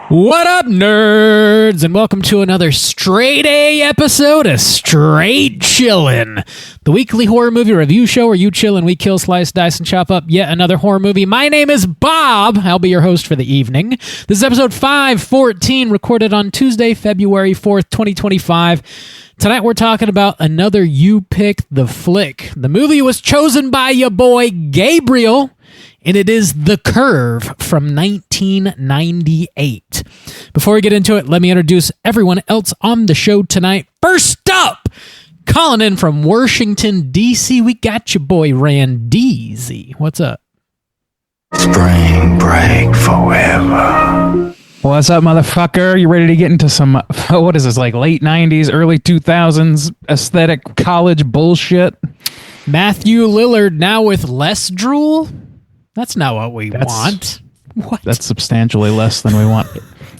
What up, nerds? And welcome to another Straight A episode of Straight Chillin', the weekly horror movie review show where you chill and we kill, slice, dice, and chop up yet another horror movie. My name is Bob. I'll be your host for the evening. This is episode 514, recorded on Tuesday, February 4th, 2025. Tonight we're talking about another You Pick the Flick. The movie was chosen by your boy Gabriel, and it is The Curve from 1998. Before we get into it, let me introduce everyone else on the show tonight. First up, calling in from Washington, D.C., we got your boy Randeezy. What's up? Spring break forever. What's up, motherfucker? You ready to get into some, what is this, like late 90s, early 2000s aesthetic college bullshit? Matthew Lillard now with less drool? That's not what we want. What? That's substantially less than we want.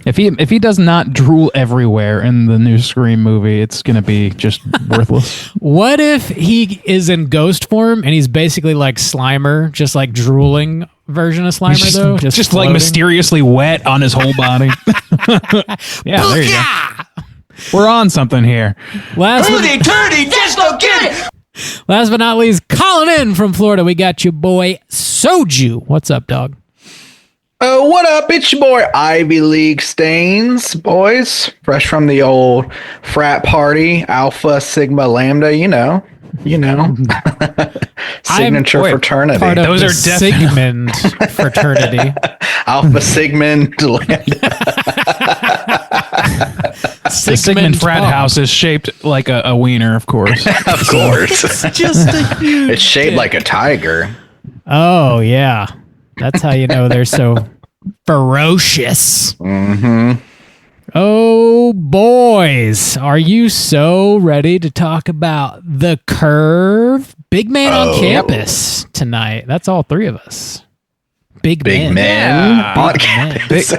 If he does not drool everywhere in the new Scream movie, it's going to be just worthless. What if he is in ghost form and he's basically like Slimer, just like drooling version of Slimer, though? Just like mysteriously wet on his whole body. Yeah, there you go. We're on something here. Last but not least, calling in from Florida, we got your boy Soju. What's up, dog? Oh, what up? It's your boy Ivy League Stains, boys. Fresh from the old frat party, Alpha Sigma Lambda, you know. Signature fraternity. Part of those are Sigmund fraternity. Alpha Sigmund Lambda. The Sigmund frat house is shaped like a wiener, of course. Of course. It's just a huge It's shaped like a tiger. Oh, yeah. That's how you know they're so ferocious. Mm-hmm. Oh, boys. Are you so ready to talk about The Curve? Big Man on Campus tonight. That's all three of us. Big men. Yeah. On campus.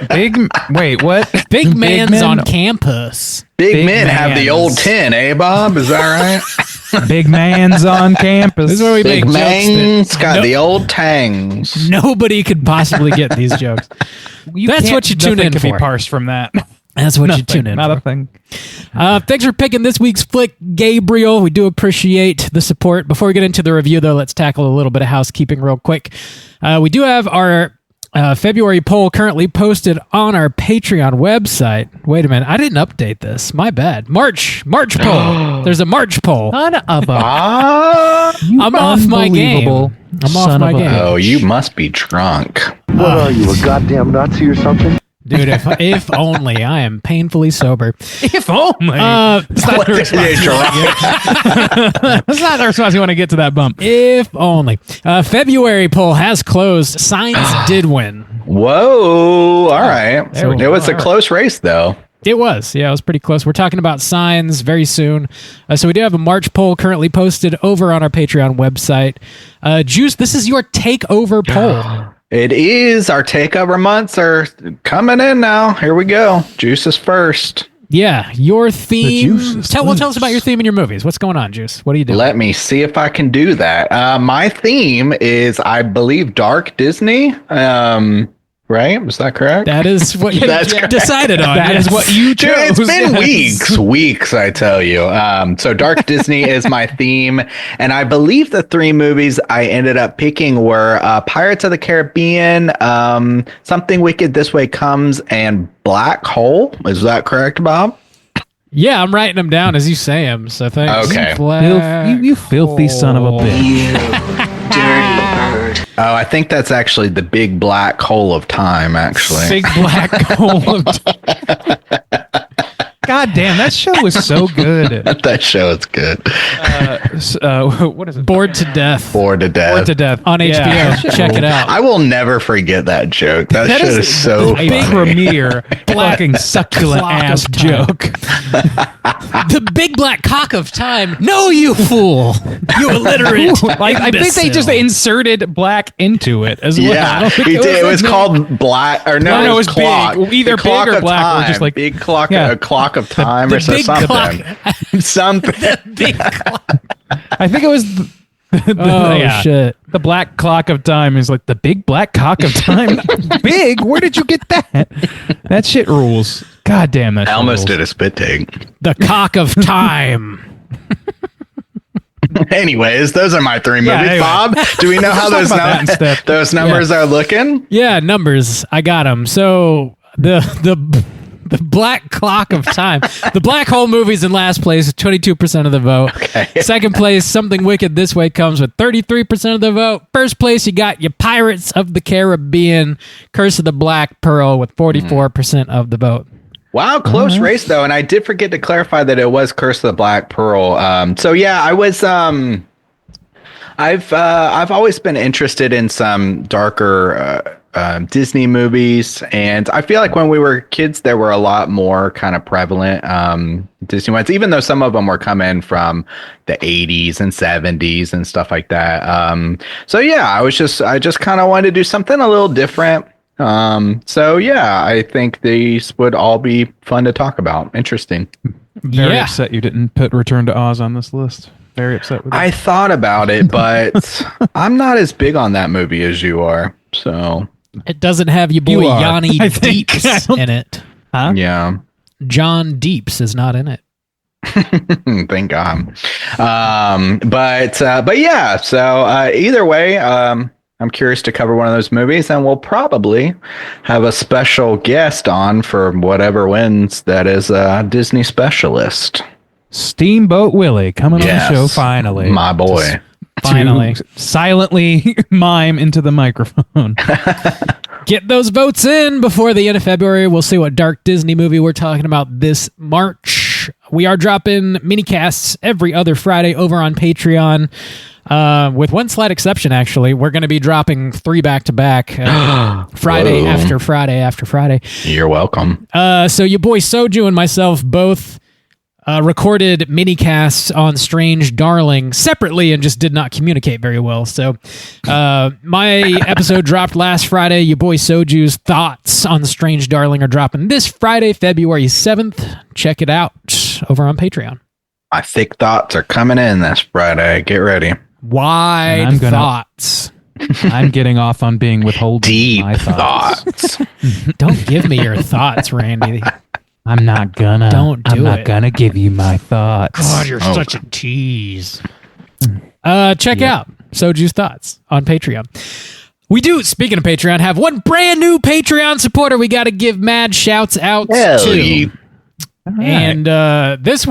Wait, what? Big man's on campus. Big men have the old 10, eh, Bob? Is that right? Big man's on campus. This is where we Big make man's jokes got the old tangs. nobody could possibly get these jokes. That's what you tune in for. for. Be parsed from that. That's what you tune in Not for. a thing. Thanks for picking this week's flick, Gabriel. We do appreciate the support. Before we get into the review, though, let's tackle a little bit of housekeeping real quick. We do have our February poll currently posted on our Patreon website. Wait a minute. I didn't update this. My bad. March poll. There's a March poll. Son of a... I'm off my game. I'm off my game. Oh, you must be drunk. What are you, a goddamn Nazi or something? Dude, if only. I am painfully sober. If only. It's not the response. That's not the response you want to get to that bump. If only. February poll has closed. Signs did win. Whoa. All right. There we It go. was a close race, though. It was. Yeah, it was pretty close. We're talking about Signs very soon. So we do have a March poll currently posted over on our Patreon website. Juice, this is your takeover poll. It is. Our takeover months are coming in now. Here we go. Juice is first. Yeah, your theme. Juice is Tell us about your theme in your movies. What's going on, Juice? What are you doing? Let me see if I can do that. My theme is, I believe, dark Disney. Right? Was that correct? That is what you That's correct. decided on. That is what you Dude, chose. it's been Yes. weeks, I tell you. So Dark Disney is my theme. And I believe the three movies I ended up picking were Pirates of the Caribbean, Something Wicked This Way Comes, and Black Hole. Is that correct, Bob? Yeah, I'm writing them down as you say them. So thanks. Okay. You filthy son of a bitch. Dirty bird. Oh, I think that's actually the Big Black Hole of Time, actually. Big black hole of God damn, that show was so good. That show is good. What is it? Bored to death Bored to death. Bored to death on HBO. Yeah. Check it out. I will never forget that joke. That shit is so a funny. premier fucking succulent clock ass of time. joke. The big black cock of time. No, you fool. You illiterate. Like, I think they just imbecile. inserted black into it as well. I Yeah, don't think it was like- called Black, or no, No, it it was was Clock. big. Either The big Clock or of black, or Time. just like- Big Clock, Yeah. a Clock of Time, the or so big something. clock. Something. Big clock. I think it was Oh, shit. The black clock of time is like the big black cock of time. Big? Where did you get that? That shit rules. God damn, that I shit almost rules. did a spit take. The cock of time. Anyways, those are my three movies. anyway. Bob, do we know how Let's talk about that instead. those numbers are looking? Yeah, numbers. I got them. So the black clock of time. The black hole movie's in last place, 22% of the vote. Okay. Second place, Something Wicked This Way comes with 33% of the vote. First place, you got your Pirates of the Caribbean, Curse of the Black Pearl with 44% of the vote. Wow, close race though, and I did forget to clarify that it was Curse of the Black Pearl. So yeah, I was. I've always been interested in some darker Disney movies, and I feel like when we were kids, there were a lot more kind of prevalent Disney ones, even though some of them were coming from the 80s and 70s and stuff like that. So yeah, I just kind of wanted to do something a little different. So yeah, I think these would all be fun to talk about. Interesting. Very Yeah. upset you didn't put Return to Oz on this list. Very upset with I it. thought about it, but I'm not as big on that movie as you are. So It doesn't have your boy You are, Yanni I think. Deeps I don't- in it. Huh? yeah. John Deeps is not in it. Thank God. But yeah, so either way, I'm curious to cover one of those movies, and we'll probably have a special guest on for whatever wins. That is a Disney specialist. Steamboat Willie coming Yes, on the show finally. my boy. Finally. To silently mime into the microphone. Get those votes in before the end of February. We'll see what dark Disney movie we're talking about this March. We are dropping minicasts every other Friday over on Patreon. With one slight exception, actually. We're going to be dropping 3 back-to-back Friday Whoa. after Friday after Friday. You're welcome. So your boy Soju and myself both recorded minicasts on Strange Darling separately and just did not communicate very well. So my episode dropped last Friday. Your boy Soju's thoughts on Strange Darling are dropping this Friday, February 7th. Check it out over on Patreon. My thick thoughts are coming in this Friday. Get ready. Wide I'm gonna- thoughts. I'm getting off on being withholding Deep my thoughts. thoughts. Don't give me your thoughts, Randy. I'm not gonna. Don't do I'm not it. gonna give you my thoughts. God, you're such a tease. Check out Soju's thoughts on Patreon. We do, speaking of Patreon, have one brand new Patreon supporter we got to give mad shouts out Hell to. yeah. All right. And this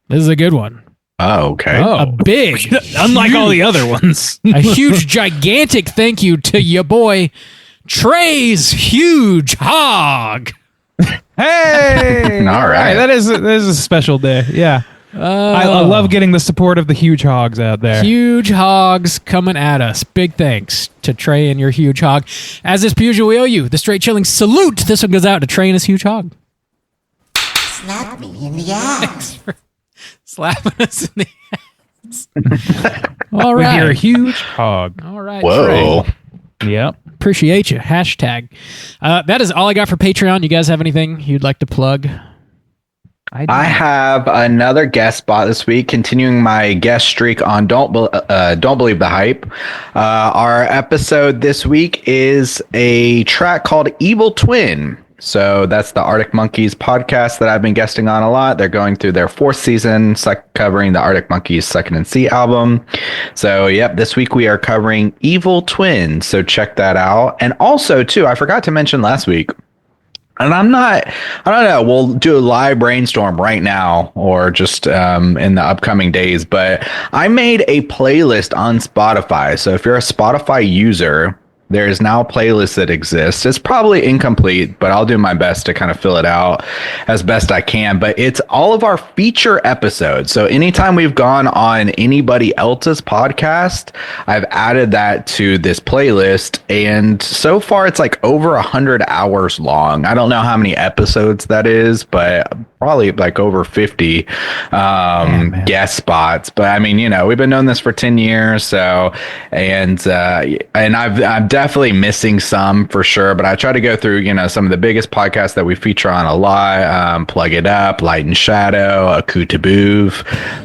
is a good one. Oh, okay. A big, Unlike all the other ones. a huge, gigantic thank you to your boy Trey's Huge Hog. Hey! All right. That is a special day. Yeah. I love getting the support of the huge hogs out there. Huge hogs coming at us. Big thanks to Trey and your huge hog. As is per usual, we owe you the straight chilling salute. This one goes out to Trey and his huge hog. Slap me in the ass. Slapping us in the ass. All With your right. huge hog. All right, Whoa. Trey. Yep. Appreciate you. Hashtag. That is all I got for Patreon. You guys have anything you'd like to plug? I have another guest spot this week, continuing my guest streak on Don't Believe the Hype. Our episode this week is a track called Evil Twin. So that's the Arctic Monkeys podcast that I've been guesting on a lot. They're going through their 4th season, covering the Arctic Monkeys' Second and Sea album. So, yep, this week we are covering Evil Twin. So check that out. And also, too, I forgot to mention last week, and I don't know, we'll do a live brainstorm right now or just in the upcoming days, but I made a playlist on Spotify. So if you're a Spotify user, there is now a playlist that exists. It's probably incomplete, but I'll do my best to kind of fill it out as best I can. But it's all of our feature episodes. So anytime we've gone on anybody else's podcast, I've added that to this playlist. And so far, it's like over 100 hours long. I don't know how many episodes that is, but probably like over 50 guest spots. But I mean, you know, we've been doing this for 10 years. So, and I've definitely missing some for sure, but I try to go through, some of the biggest podcasts that we feature on a lot. Plug It Up, Light and Shadow, Cooter,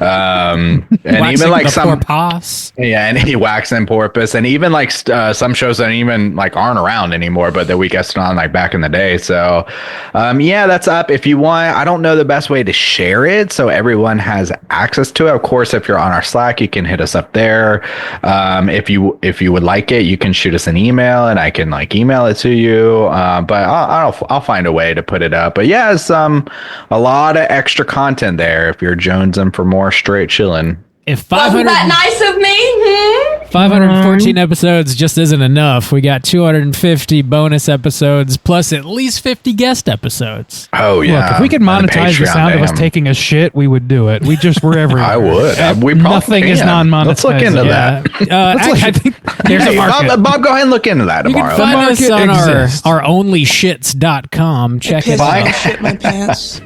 and even like some Porpoise. Yeah, and he Wax and Porpoise, and even like some shows that even like aren't around anymore, but that we guested on like back in the day. So, that's up. If you want, I don't know the best way to share it, so everyone has access to it. Of course, if you're on our Slack, you can hit us up there. If you would like it, you can shoot us an email, and I can like email it to you. But I'll find a way to put it up. But yeah, it's a lot of extra content there if you're jonesing for more straight chilling. If 500, wasn't that nice of me? 514 episodes just isn't enough. We got 250 bonus episodes plus at least 50 guest episodes. Oh yeah! Look, if we could And monetize the sound of us taking a shit, we would do it. We're everywhere. I would. We probably Nothing is can. non-monetized. Let's look into that. Actually, I think there's a market. Bob, go ahead and look into that You tomorrow. can find us on exists. our onlyshits.com. Check it Bye. out. Shit my pants.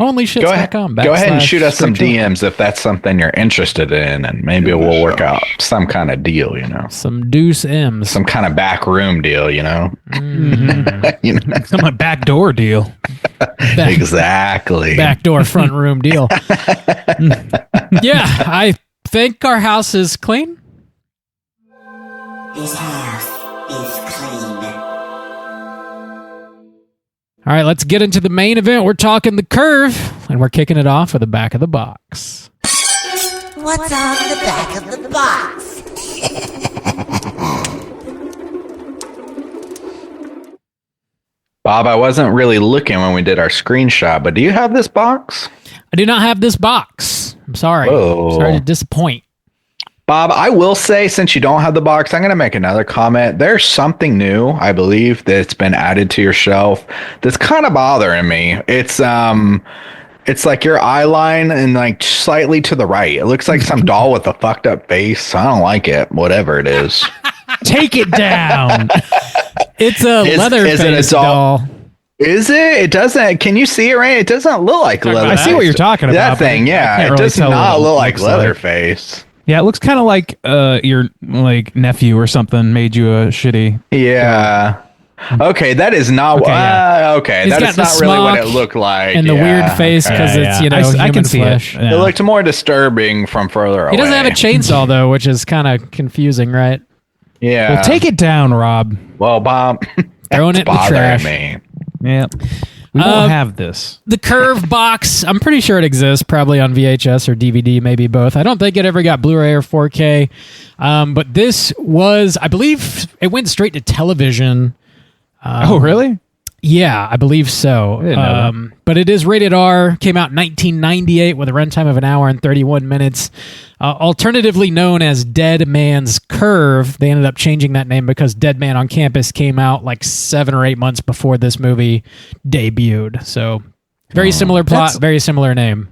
Onlyshits.com. Go ahead and // shoot us some straight chillin'. DMs if that's something you're interested in, and maybe we'll work out some kind of deal, Some deuce M's. some kind of back room deal, Some backdoor deal. Exactly. Backdoor front room deal. Yeah, I think our house is clean. This house is clean. All right, let's get into the main event. We're talking The Curve, and we're kicking it off with the back of the box. What's on the back of the box? Bob, I wasn't really looking when we did our screenshot, but do you have this box? I do not have this box. I'm sorry. Whoa. Sorry to disappoint. Bob, I will say, since you don't have the box, I'm going to make another comment. There's something new, I believe, that's been added to your shelf that's kind of bothering me. It's like your eye line and like slightly to the right. It looks like some doll with a fucked up face. I don't like it, whatever it is. Take it down. It's a Is it a Leatherface doll? doll. Is it? It doesn't. Can you see it, right? It doesn't look like I Leatherface. see what you're talking about. That thing, but I yeah. can't It really does tell what not it look like looks like. Leatherface. Yeah, it looks kind of like your like nephew or something made you a shitty. Yeah. Okay, that is not. Okay, yeah. Okay, He's that got is the not really what it smock looked like. And the weird face okay. because it's, I human can see flesh. it. Yeah. It looked more disturbing from further away. He doesn't have a chainsaw, though, which is kind of confusing, right? Yeah. Well, take it down, Rob. Well, Bob, Throwing it in the bothering trash. me. Yeah, we won't have this. The Curve box, I'm pretty sure it exists, probably on VHS or DVD, maybe both. I don't think it ever got Blu-ray or 4K. But this was, I believe, it went straight to television. Oh, really? Yeah, I believe so. didn't know that. But it is rated R, came out in 1998 with a runtime of 1 hour and 31 minutes. Alternatively known as Dead Man's Curve. They ended up changing that name because Dead Man on Campus came out like 7 or 8 months before this movie debuted. So very similar plot, That's- very similar name.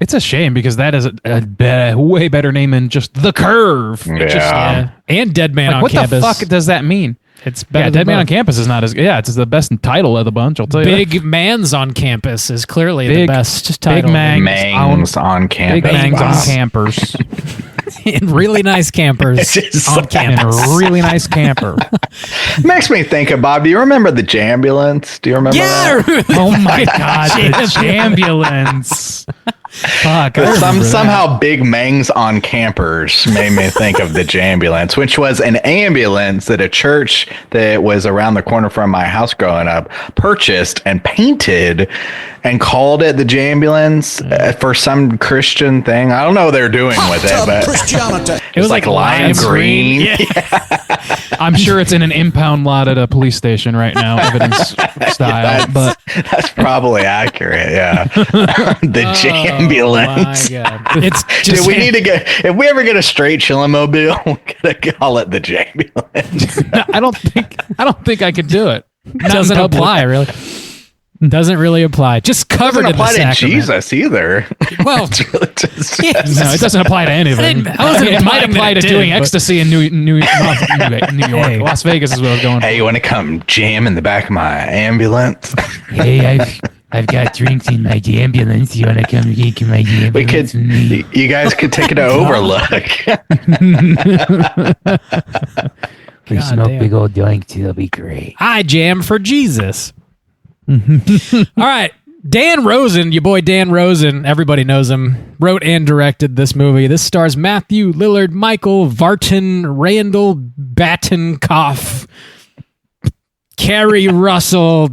It's a shame because that is a way better name than just The Curve. Yeah. Yeah. And Dead Man Like, on what Campus. the fuck does that mean? It's better Yeah, than Dead Man on both. Campus is not as good. Yeah, it's the best title of the bunch, I'll tell you. Big Man's on Campus is clearly the Big- best title. Big Man. Mangs on Big campus. Mangs on Bob. Campers. And really nice campers Just on so- And campus. a really nice camper. Makes me think of Bob. Do you remember the Jambulance? Do you remember that? Oh my God, the ambulance. Fuck. I remember that. Somehow Big Mangs on Campers made me think of the Jambulance, which was an ambulance that a church that was around the corner from my house growing up purchased and painted and called it the Jambulance for some Christian thing. I don't know what they're doing with it, but It was like lime green. Yeah. I'm sure it's in an impound lot at a police station right now, evidence style. But That's probably accurate. Yeah. The Jambulance. My God. It's just Dude, we need to get, if we ever get a straight chillin' mobile, we're gonna call it the Jambulance. I don't think I could do it. doesn't apply really. Doesn't really apply. Just covered Doesn't in the apply to sacrament. Jesus either. Well, It's really just, yeah. No, it doesn't apply to anything. I wasn't It might implying apply that to it doing did, but- ecstasy in New York. Hey. Las Vegas is where I was going. hey, you want to come jam in the back of my ambulance? Hey, I've got drinks in my ambulance. You want to come drink in my ambulance? We could, with me? you guys could take it to Overlook. We God smoke damn. big old joints. It'll be great. I jam for Jesus. All right. Dan Rosen, your boy Dan Rosen, everybody knows him, wrote and directed this movie. This stars Matthew Lillard, Michael Vartan, Randall Battenkoff, Carrie Russell,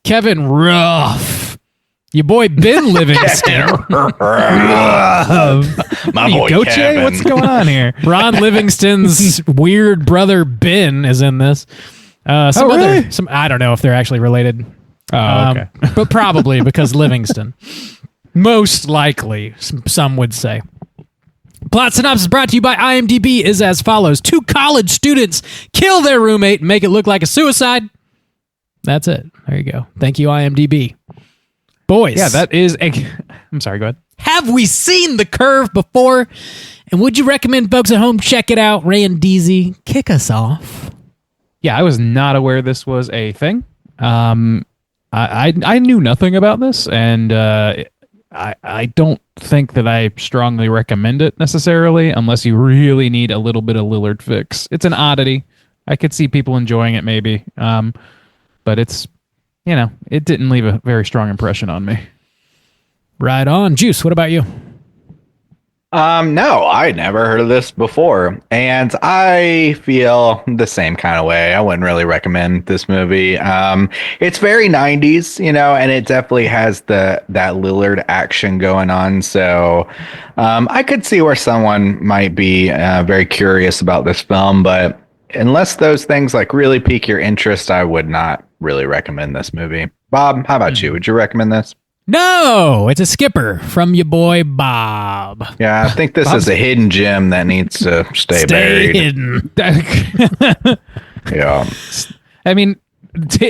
Kevin Ruff, your boy Ben Livingston, My boy Goche, Kevin. what's going on here? Ron Livingston's weird brother Ben is in this. Really? I don't know if they're actually related. Oh, okay. But probably because Livingston. Most likely, some would say. Plot synopsis brought to you by IMDb is as follows. 2 college students kill their roommate and make it look like a suicide. That's it. There you go. Thank you, IMDb. Boys. Yeah, that is a... I'm sorry, go ahead. Have we seen The Curve before? And would you recommend folks at home check it out? Randeezy, kick us off. Yeah, I was not aware this was a thing. I knew nothing about this, and I don't think that I strongly recommend it necessarily, unless you really need a little bit of Lillard fix. It's an oddity. I could see people enjoying it maybe, but it's, it didn't leave a very strong impression on me. Right on. Juice, what about you? No, I never heard of this before, and I feel the same kind of way. I wouldn't really recommend this movie. It's very 90s, and it definitely has that Lillard action going on. So, I could see where someone might be very curious about this film, but unless those things like really pique your interest, I would not really recommend this movie. Bob, how about you? Would you recommend this? No, it's a skipper from your boy Bob. Yeah, I think this is a hidden gem that needs to stay buried. hidden. Yeah. I mean,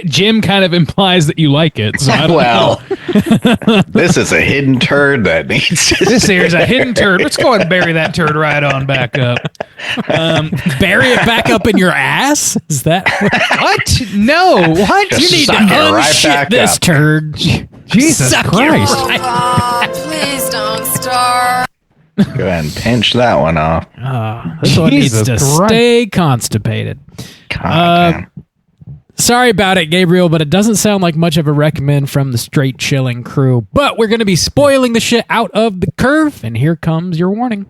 Jim kind of implies that you like it. So I don't know. This is a hidden turd that needs to This here's a hidden turd. Let's go ahead and bury that turd right on back up. Bury it back up in your ass? Is that What? No. What? Just you need to suck it right unshit back this up. turd? Jesus Suck it Christ. right- Please don't start. Go ahead and pinch that one off. This one needs Jesus to Christ. stay constipated. God damn. Sorry about it, Gabriel, but it doesn't sound like much of a recommend from the Straight Chilling crew. But we're going to be spoiling the shit out of The Curve, and here comes your warning.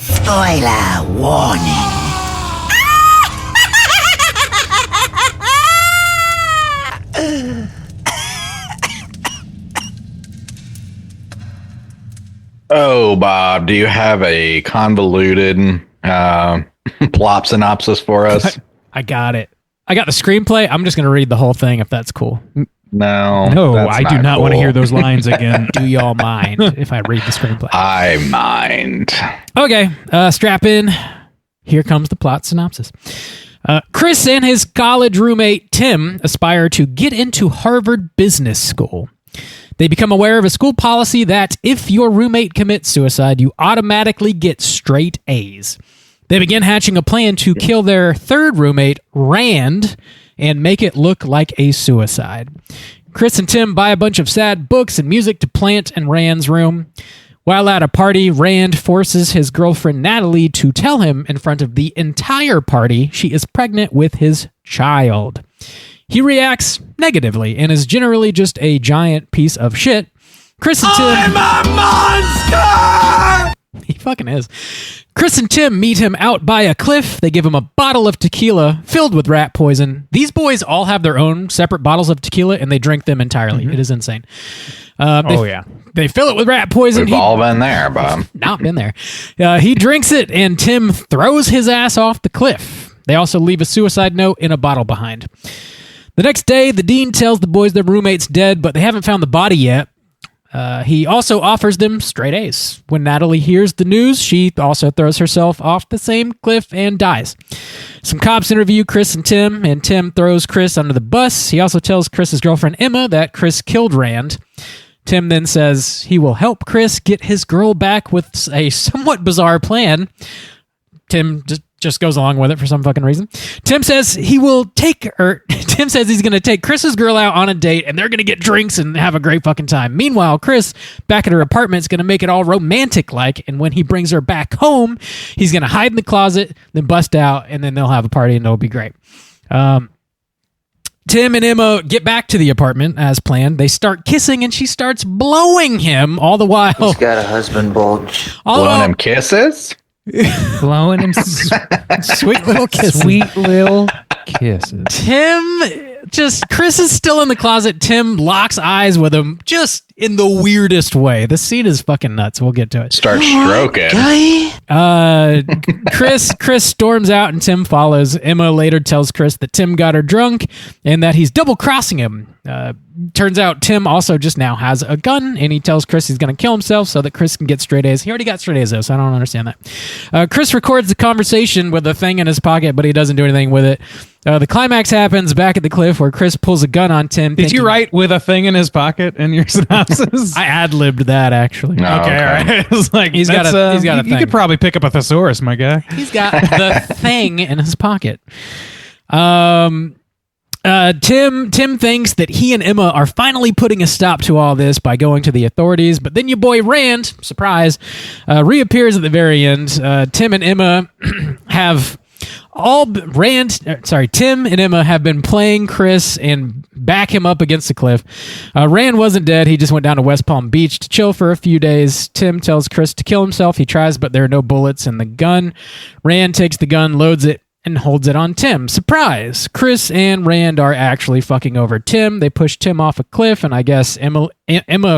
Spoiler warning. Oh, Bob, do you have a convoluted plot synopsis for us? I got it. I got the screenplay. I'm just going to read the whole thing if that's cool. No. No, that's I do not want to cool. hear those lines again. Do y'all mind if I read the screenplay? I mind. Okay, strap in. Here comes the plot synopsis. Chris and his college roommate Tim aspire to get into Harvard Business School. They become aware of a school policy that if your roommate commits suicide, you automatically get straight A's. They begin hatching a plan to kill their third roommate, Rand, and make it look like a suicide. Chris and Tim buy a bunch of sad books and music to plant in Rand's room. While at a party, Rand forces his girlfriend Natalie to tell him in front of the entire party she is pregnant with his child. He reacts negatively and is generally just a giant piece of shit. Chris and Tim... I'm a monster! He fucking is. Chris and Tim meet him out by a cliff. They give him a bottle of tequila filled with rat poison. These boys all have their own separate bottles of tequila, and they drink them entirely. It is insane. They fill it with rat poison. We've all been there, Bob. Not been there. He drinks it, and Tim throws his ass off the cliff. They also leave a suicide note in a bottle behind. The next day, the dean tells the boys their roommate's dead, but they haven't found the body yet. He also offers them straight A's. When Natalie hears the news, she also throws herself off the same cliff and dies. Some cops interview Chris and Tim throws Chris under the bus. He also tells Chris's girlfriend Emma that Chris killed Rand. Tim then says he will help Chris get his girl back with a somewhat bizarre plan. Tim just just goes along with it for some fucking reason. Tim says he's going to take Chris's girl out on a date and they're going to get drinks and have a great fucking time. Meanwhile, Chris, back at her apartment, is going to make it all romantic-like, and when he brings her back home, he's going to hide in the closet, then bust out, and then they'll have a party and it'll be great. Tim and Emma get back to the apartment as planned. They start kissing and she starts blowing him all the while. He's got a husband bulge. Blowing him kisses? Blowing him Sweet little kisses. Sweet little kisses. Chris is still in the closet. Tim locks eyes with him just in the weirdest way. The scene is fucking nuts. We'll get to it. Start stroking. Chris storms out and Tim follows. Emma later tells Chris that Tim got her drunk and that he's double crossing him. Turns out Tim also just now has a gun and he tells Chris he's going to kill himself so that Chris can get straight A's. He already got straight A's though, so I don't understand that. Chris records the conversation with the thing in his pocket, but he doesn't do anything with it. The climax happens back at the cliff where Chris pulls a gun on Tim. Did you write with a thing in his pocket in your synopsis? I ad-libbed that actually. No, Okay, all right. It's like He's got a thing. You could probably pick up a thesaurus, my guy. He's got the thing in his pocket. Tim thinks that he and Emma are finally putting a stop to all this by going to the authorities, but then your boy Rand, surprise, reappears at the very end. Tim and Emma Tim and Emma have been playing Chris and back him up against the cliff. Rand wasn't dead. He just went down to West Palm Beach to chill for a few days. Tim tells Chris to kill himself. He tries, but there are no bullets in the gun. Rand takes the gun, loads it, and holds it on Tim. Surprise! Chris and Rand are actually fucking over Tim. They push Tim off a cliff, and I guess Emma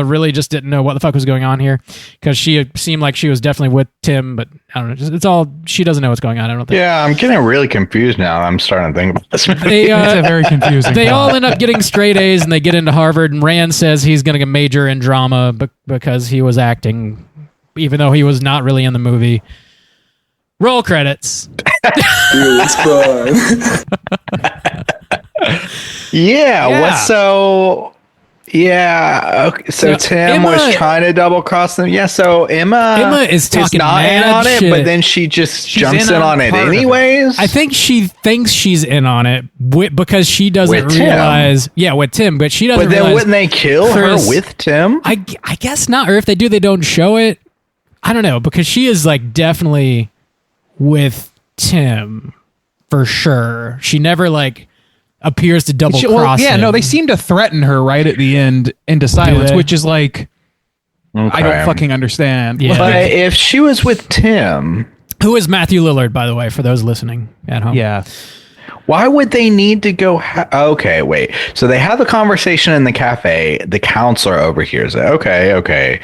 really just didn't know what the fuck was going on here because she seemed like she was definitely with Tim, but I don't know. It's all she doesn't know what's going on. I don't think. Yeah, I'm getting really confused now. I'm starting to think about this. It's a very confusing. They all end up getting straight A's, and they get into Harvard. And Rand says he's going to major in drama because he was acting, even though he was not really in the movie. Roll credits. Dude, it's fun. Yeah. Okay, so Tim was trying to double cross them. Yeah. So Emma is talking not in mad on it, shit. but then she's jumps in on it anyways. I think she thinks she's in on it because she doesn't With Tim. realize. Yeah, with Tim, but she doesn't. But then realize wouldn't they kill Chris- her with Tim? I guess not. Or if they do, they don't show it. I don't know because she is like definitely with Tim for sure. She never like appears to double cross him. No, they seem to threaten her right at the end into silence, they? which is like I don't fucking understand. Yeah. But if she was with Tim, who is Matthew Lillard, by the way, for those listening at home. Yeah. why would they need to go? Okay, wait. So they have the conversation in the cafe. The counselor overhears it. Okay.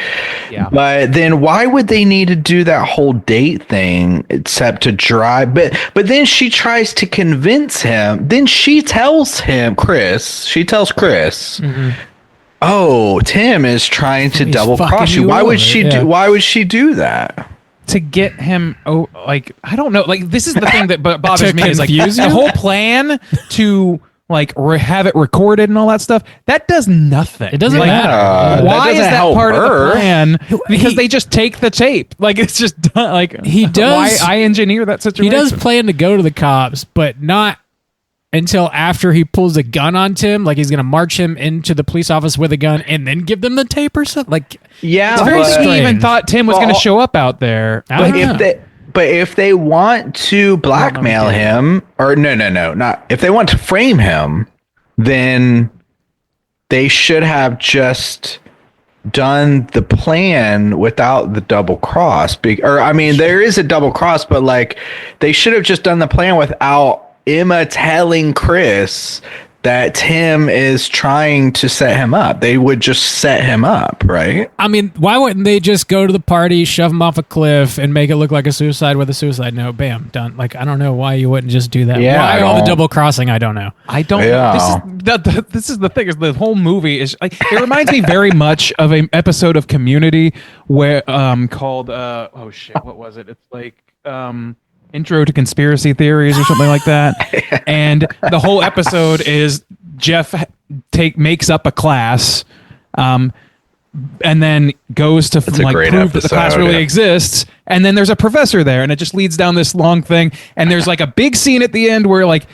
Yeah. But then why would they need to do that whole date thing except to drive? But then she tries to convince him. Then she tells Chris. Mm-hmm. Oh, Tim is trying to He's double cross fucking you. you Why over, would she yeah. do? Why would she do that? To get him, I don't know. Like, this is the thing that bothers me is like confuse the you? whole plan to like have it recorded and all that stuff. That does nothing. It doesn't Like, matter. Why is doesn't that help part of her. the plan? Because they just take the tape. Like, it's just done. Like, He does- Why I engineer that He situation? does plan to go to the cops, but not until after he pulls a gun on Tim. Like he's going to march him into the police office with a gun and then give them the tape or something. Like, Yeah, It's very but- strange. He even strange. thought Tim was going to Well, show up out there. I don't know. But if they want to blackmail him, or no, not if they want to frame him, then they should have just done the plan without the double cross. There is a double cross, but like they should have just done the plan without Emma telling Chris that Tim is trying to set him up. They would just set him up, right? I mean, why wouldn't they just go to the party, shove him off a cliff, and make it look like a suicide with a suicide note? Bam, done. Like, I don't know why you wouldn't just do that. Yeah, why I all the don't- double crossing? I don't know. I don't. Yeah. This is the thing. Is the whole movie is like it reminds me very much of an episode of Community where called what was it? It's like Intro to Conspiracy Theories or something like that. And the whole episode is Jeff makes up a class. and then goes to a like great prove that the class episode, really yeah. exists. And then there's a professor there, and it just leads down this long thing. And there's like a big scene at the end where like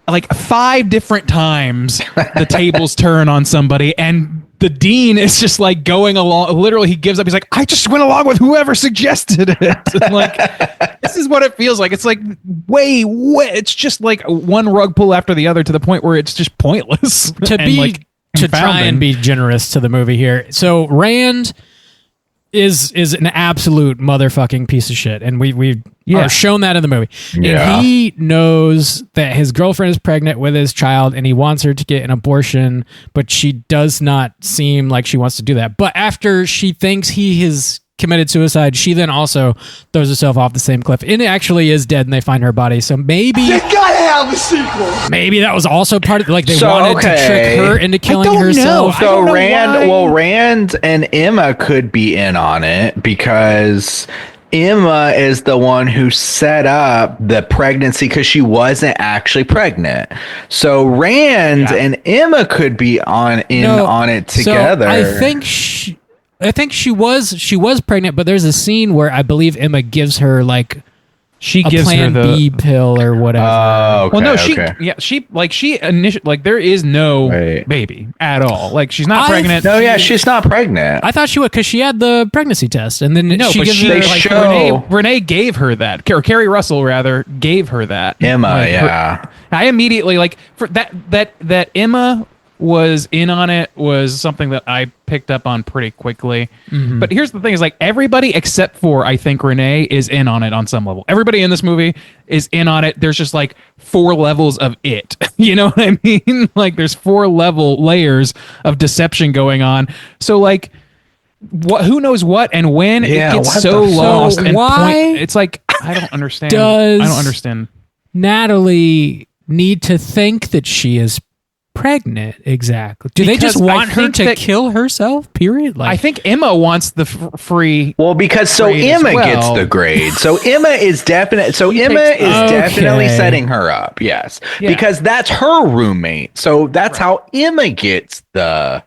5 different times the tables turn on somebody, and the dean is just like going along. Literally, he gives up. He's like, I just went along with whoever suggested it. And like, this is what it feels like. It's like way. It's just like one rug pull after the other to the point where it's just pointless. To try and be generous to the movie here. So Rand is an absolute motherfucking piece of shit, and we are shown that in the movie. Yeah. And he knows that his girlfriend is pregnant with his child, and he wants her to get an abortion, but she does not seem like she wants to do that. But after she thinks he has committed suicide, she then also throws herself off the same cliff, and it actually is dead, and they find her body. So maybe You gotta have a sequel. maybe that was also part of like they So, wanted okay. to trick her into killing herself. So Rand and Emma could be in on it because Emma is the one who set up the pregnancy because she wasn't actually pregnant. So Rand and Emma could be on it together. So I think she was pregnant, but there's a scene where I believe Emma gives her like She a gives Plan her the B pill or whatever. Okay, well, no, okay. she initially like there is no Right. baby at all. Like she's not pregnant. No, yeah, she's not pregnant. I thought she would because she had the pregnancy test, and then No, she but gives she, her they like show- Renee gave her that, or Carrie Russell rather gave her that. Emma, Like, yeah. I immediately like for that Emma was in on it was something that I picked up on pretty quickly. Mm-hmm. But here's the thing: is like everybody except for I think Renee is in on it on some level. Everybody in this movie is in on it. There's just like 4 levels of it. You know what I mean? Like there's 4 layers of deception going on. So like. Who knows what and when Yeah, it gets what so the fuck? lost So and why it's like I don't understand. does- I don't understand. Natalie need to think that she is pregnant exactly. Do they Because just I want her think to that- kill herself? Period. Like I think Emma wants the free. Well, because grade as Emma well. gets the grade. So Emma is definitely definitely setting her up. Yes, Yeah. because that's her roommate. So that's how Emma gets the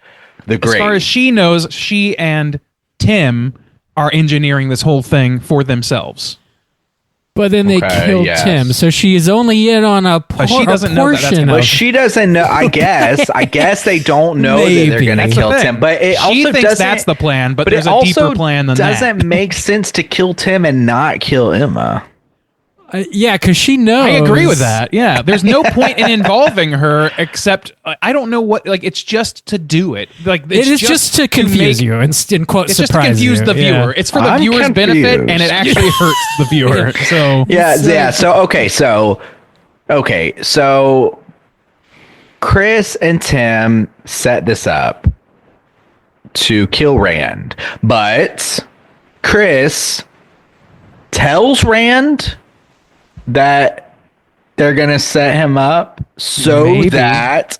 grade. As far as she knows, she and Tim are engineering this whole thing for themselves. but then they Okay, killed yes. Tim, so she is only in on a, she doesn't know that that's portion gonna- But of. she doesn't know. I guess they don't know that they're Maybe. going to That's kill the thing. Tim. But it She also thinks doesn't. that's the plan, but But there's it a also deeper plan than that. doesn't make sense to kill Tim and not kill Emma. Yeah, because she knows. I agree with that. Yeah, there's no point in involving her except I don't know what. Like it's just to do it. Like It is just to confuse you and in quote It's just to surprise confuse you. the Yeah. viewer. It's for the I'm viewer's benefit, confused. and it actually hurts the viewer. So Yeah. So Chris and Tim set this up to kill Rand, but Chris tells Rand that they're gonna set him up so Maybe. that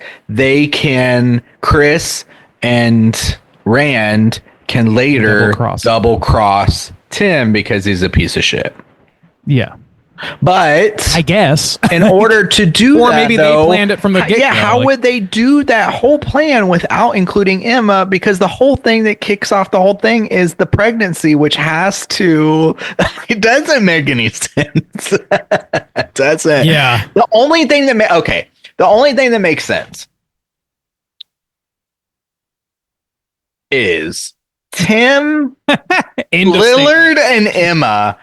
Chris and Rand can later double cross Tim because he's a piece of shit. yeah, But I guess. in order to do Or that, maybe they though, planned it from the get-go, Yeah, how like- would they do that whole plan without including Emma? Because the whole thing that kicks off the whole thing is the pregnancy, which has to. It doesn't make any sense. It doesn't. Yeah. The only thing that makes sense is Tim End of Lillard and Emma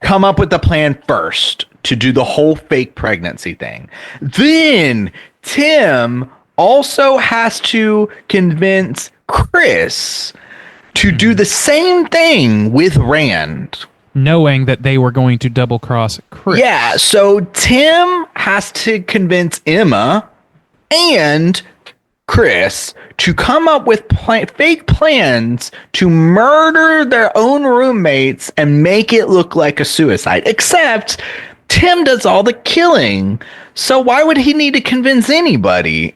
come up with the plan first to do the whole fake pregnancy thing. Then Tim also has to convince Chris to do the same thing with Rand. knowing that they were going to double cross Chris. Yeah, so Tim has to convince Emma and Chris to come up with fake plans to murder their own roommates and make it look like a suicide. Except Tim does all the killing. So why would he need to convince anybody?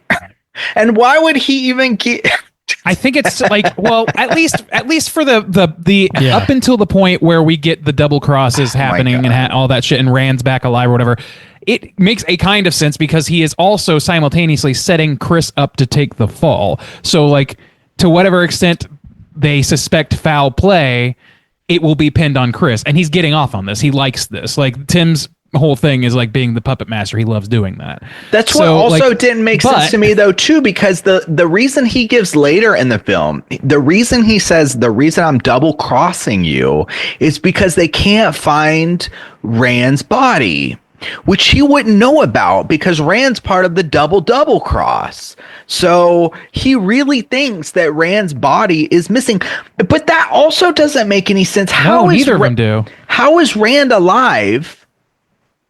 And why would he even get... I think it's like, well, at least for the Yeah. up until the point where we get the double crosses happening God. and all that shit and Rand's back alive or whatever, it makes a kind of sense because he is also simultaneously setting Chris up to take the fall. So like to whatever extent they suspect foul play, it will be pinned on Chris. And he's getting off on this. He likes this. Like, Tim's whole thing is like being the puppet master. He loves doing that. That's what also didn't make sense to me, though, too, because the reason he gives later in the film, the reason he says, the reason I'm double crossing you is because they can't find Rand's body, which he wouldn't know about because Rand's part of the double cross. So he really thinks that Rand's body is missing. But that also doesn't make any sense. Neither of them do. How is Rand alive?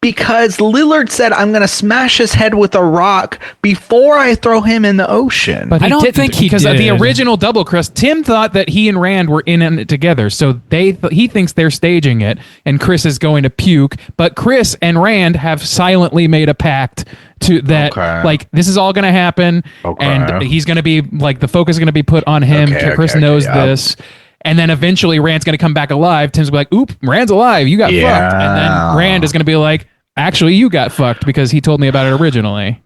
Because Lillard said, I'm going to smash his head with a rock before I throw him in the ocean. But I don't think he because did. Of the original double cross, Tim thought that he and Rand were in it together. So he thinks they're staging it, and Chris is going to puke. But Chris and Rand have silently made a pact to that, like, this is all going to happen, and he's going to be like, the focus is going to be put on him. Chris knows this. And then eventually Rand's going to come back alive. Tim's going to be like, oop, Rand's alive. You got fucked. And then Rand is going to be like, actually, you got fucked because he told me about it originally.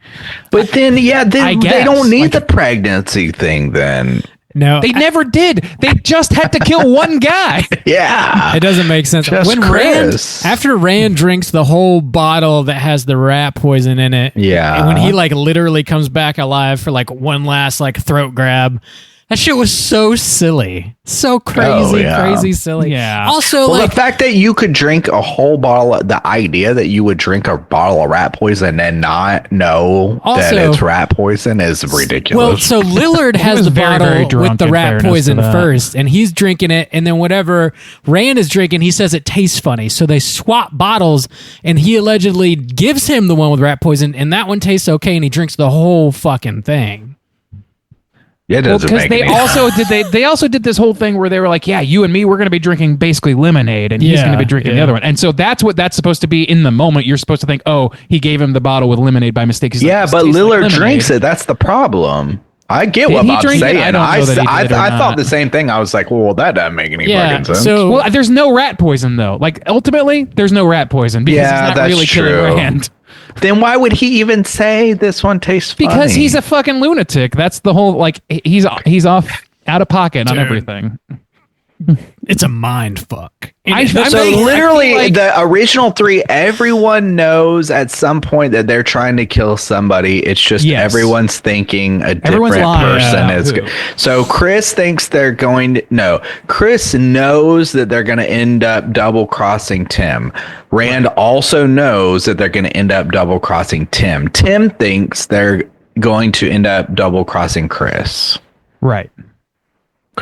But then, they don't need the pregnancy thing then. No. They never did. They just had to kill one guy. Yeah. It doesn't make sense. Just when Chris. After Rand drinks the whole bottle that has the rat poison in it, yeah, and when he like literally comes back alive for like one last like throat grab, that shit was so silly. So crazy silly. Yeah. Also, the fact that you could drink a whole bottle, the idea that you would drink a bottle of rat poison and not know that it's rat poison is ridiculous. Well, so Lillard has the bottle with the rat poison first, and he's drinking it, and then whatever Rand is drinking, he says it tastes funny. So they swap bottles, and he allegedly gives him the one with rat poison, and that one tastes okay, and he drinks the whole fucking thing. Yeah, because they also did this whole thing where they were like, yeah, you and me, we're going to be drinking basically lemonade, and he's going to be drinking the other one. And so that's what that's supposed to be in the moment. You're supposed to think, oh, he gave him the bottle with lemonade by mistake. He's like, but Lillard drinks it. That's the problem. I get what Bob's saying. I thought the same thing. I was like, well, that doesn't make any fucking sense. So, there's no rat poison, though. Like, ultimately, there's no rat poison because he's not really killing Rand. Then why would he even say this one tastes funny? Because he's a fucking lunatic. That's the whole, like, he's off out of pocket on everything. It's a mind fuck. Literally, the original three, everyone knows at some point that they're trying to kill somebody. It's just everyone's thinking a different person is. So Chris thinks they're going to. No, Chris knows that they're going to end up double crossing Tim. Rand also knows that they're going to end up double crossing Tim. Tim thinks they're going to end up double crossing Chris. Right.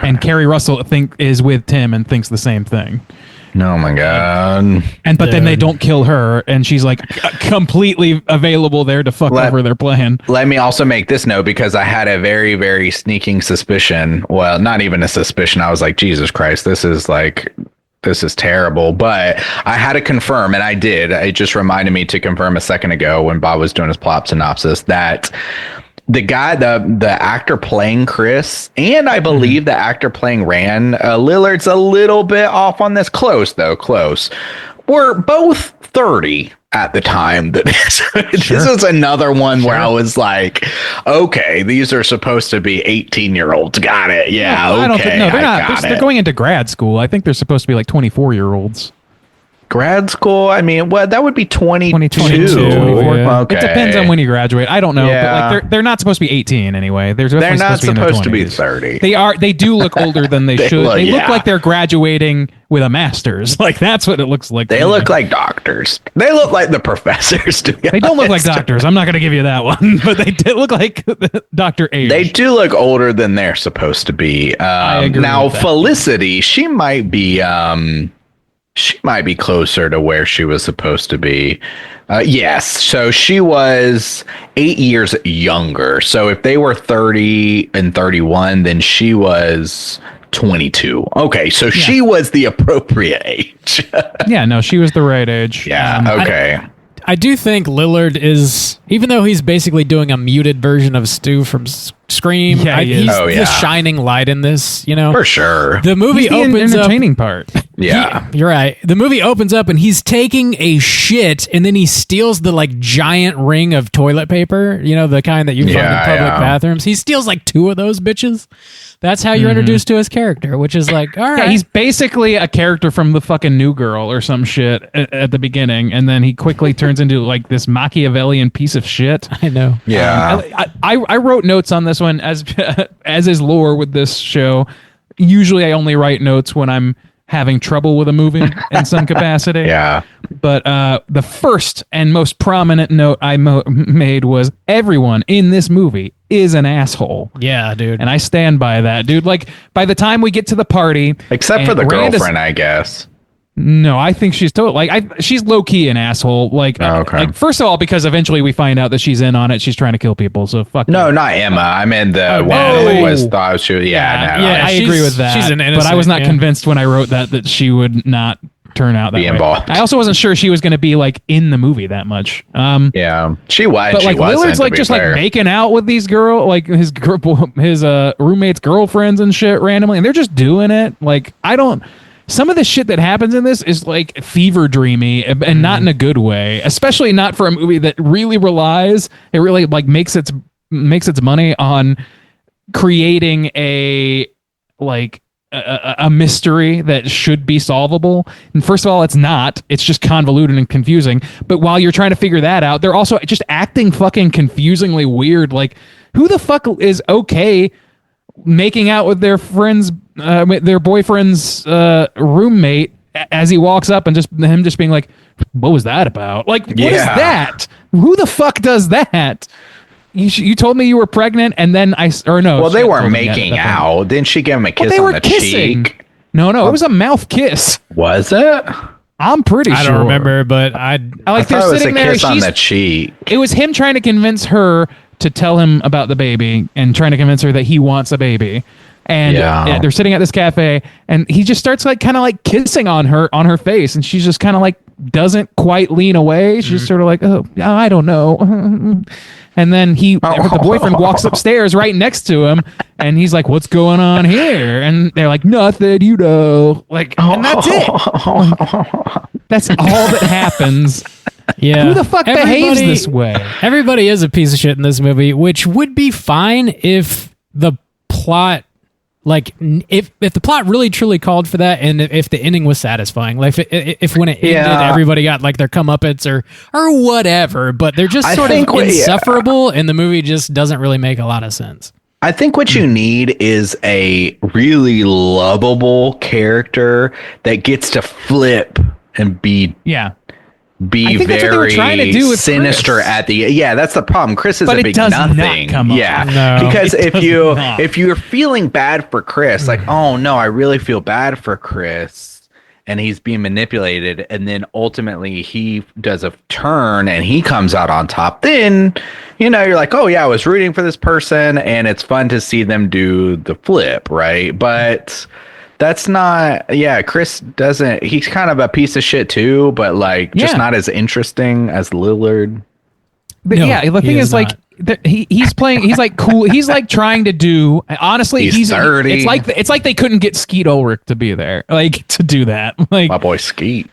And Carrie Russell is with Tim and thinks the same thing. Oh my god! But then they don't kill her, and she's like completely available there to fuck over their plan. Let me also make this note because I had a very, very sneaking suspicion. Well, not even a suspicion. I was like, Jesus Christ, this is terrible. But I had to confirm, and I did. It just reminded me to confirm a second ago when Bob was doing his plot synopsis that the guy, the actor playing Chris, and I believe the actor playing Rand, Lillard's a little bit off on this. Close, were both 30 at the time that this is another one where I was like, okay, these are supposed to be 18-year-olds. Got it. Yeah. I don't think, they're not. They're going into grad school. I think they're supposed to be like 24-year-olds. Grad school? I mean, that would be 22. 24. Yeah. Okay. It depends on when you graduate. I don't know. Yeah. But like they're not supposed to be 18 anyway. They're not supposed to be 30. They do look older than they should. They look like they're graduating with a master's. Like that's what it looks like. They look like doctors. They look like the professors. They don't look like doctors. I'm not going to give you that one, but they did look like Dr. Age. They do look older than they're supposed to be. I agree now, with that. Felicity, she might be closer to where she was supposed to be. Yes. So she was 8 years younger. So if they were 30 and 31, then she was 22. Okay. So she was the appropriate age. Yeah. No, she was the right age. Yeah. Okay. I do think Lillard is, even though he's basically doing a muted version of Stu from Scream. Yeah, he is. He's Oh, yeah. the shining light in this, you know? For sure. The movie He's the opens up. entertaining part. Yeah. You're right. The movie opens up and he's taking a shit and then he steals the like giant ring of toilet paper, you know, the kind that you find in Yeah, public yeah. bathrooms. He steals like 2 of those bitches. That's how you're introduced to his character, which is like, all right. Yeah, he's basically a character from the fucking New Girl or some shit at the beginning, and then he quickly turns into like this Machiavellian piece of shit. I know. Yeah. I wrote notes on this one as as is lore with this show. Usually, I only write notes when I'm having trouble with a movie in some capacity. Yeah. But the first and most prominent note I made was everyone in this movie is an asshole. Yeah, dude. And I stand by that, dude. Like, by the time we get to the party... Except for and the Rand is- girlfriend, I guess. No, I think she's totally... Like, she's low-key an asshole. Like, Okay. like, first of all, because eventually we find out that she's in on it. She's trying to kill people, so fuck No, you. not Emma. I mean the one no. that was thought she was... Yeah, no. yeah. I agree with that. she's an but I was innocent, not yeah. convinced when I wrote that she would not turn out that Be way. involved. I also wasn't sure she was going to be like in the movie that much. Yeah. She was. But she like wasn't, Lillard's to like be just fair. like making out with these like his roommates' girlfriends and shit randomly, and they're just doing it. Like some of the shit that happens in this is like fever dreamy and not in a good way, especially not for a movie that really like makes its money on creating a mystery that should be solvable. And first of all, it's not. It's just convoluted and confusing. But while you're trying to figure that out, they're also just acting fucking confusingly weird. Like, who the fuck is okay making out with their friends, their boyfriend's roommate as he walks up and just him just being like, "What was that about?" Like, what is that? Who the fuck does that? You told me you were pregnant, and then Well, they she weren't told me making that. out. Didn't she give him a kiss They on were the kissing. cheek? No, it was a mouth kiss. Was it? I'm pretty sure. I don't remember, but I I I like they're thought it was a sitting there. kiss on the cheek. It was him trying to convince her to tell him about the baby and trying to convince her that he wants a baby. And Yeah. they're sitting at this cafe, and he just starts like kind of like kissing on her face, and she's just kind of like doesn't quite lean away. She's just sort of like, "Oh, I don't know." And then the boyfriend walks upstairs right next to him, and he's like, "What's going on here?" And they're like, "Nothing, you know." Like, and that's it. That's all that happens. yeah. Who the fuck behaves this way? Everybody is a piece of shit in this movie, which would be fine if the plot, like, if the plot really truly called for that, and if the ending was satisfying, like if when it ended, everybody got like their comeuppance or whatever. But they're just sort of insufferable, and the movie just doesn't really make a lot of sense. I think what you need is a really lovable character that gets to flip and be I think that's what they were very trying to do with sinister Chris. at the that's the problem. Chris is But a it big does not nothing. come off. No. Because It does not. if you're feeling bad for Chris, like, oh no, I really feel bad for Chris, and he's being manipulated, and then ultimately he does a turn and he comes out on top, then you're like, oh yeah, I was rooting for this person, and it's fun to see them do the flip, right? But that's not, Chris doesn't, he's kind of a piece of shit too, but like just not as interesting as Lillard. But No, the he thing is is like he's playing, he's like cool, he's like trying to do, honestly, He's 30. It's like they couldn't get Skeet Ulrich to be there, like to do that. Like, My boy Skeet.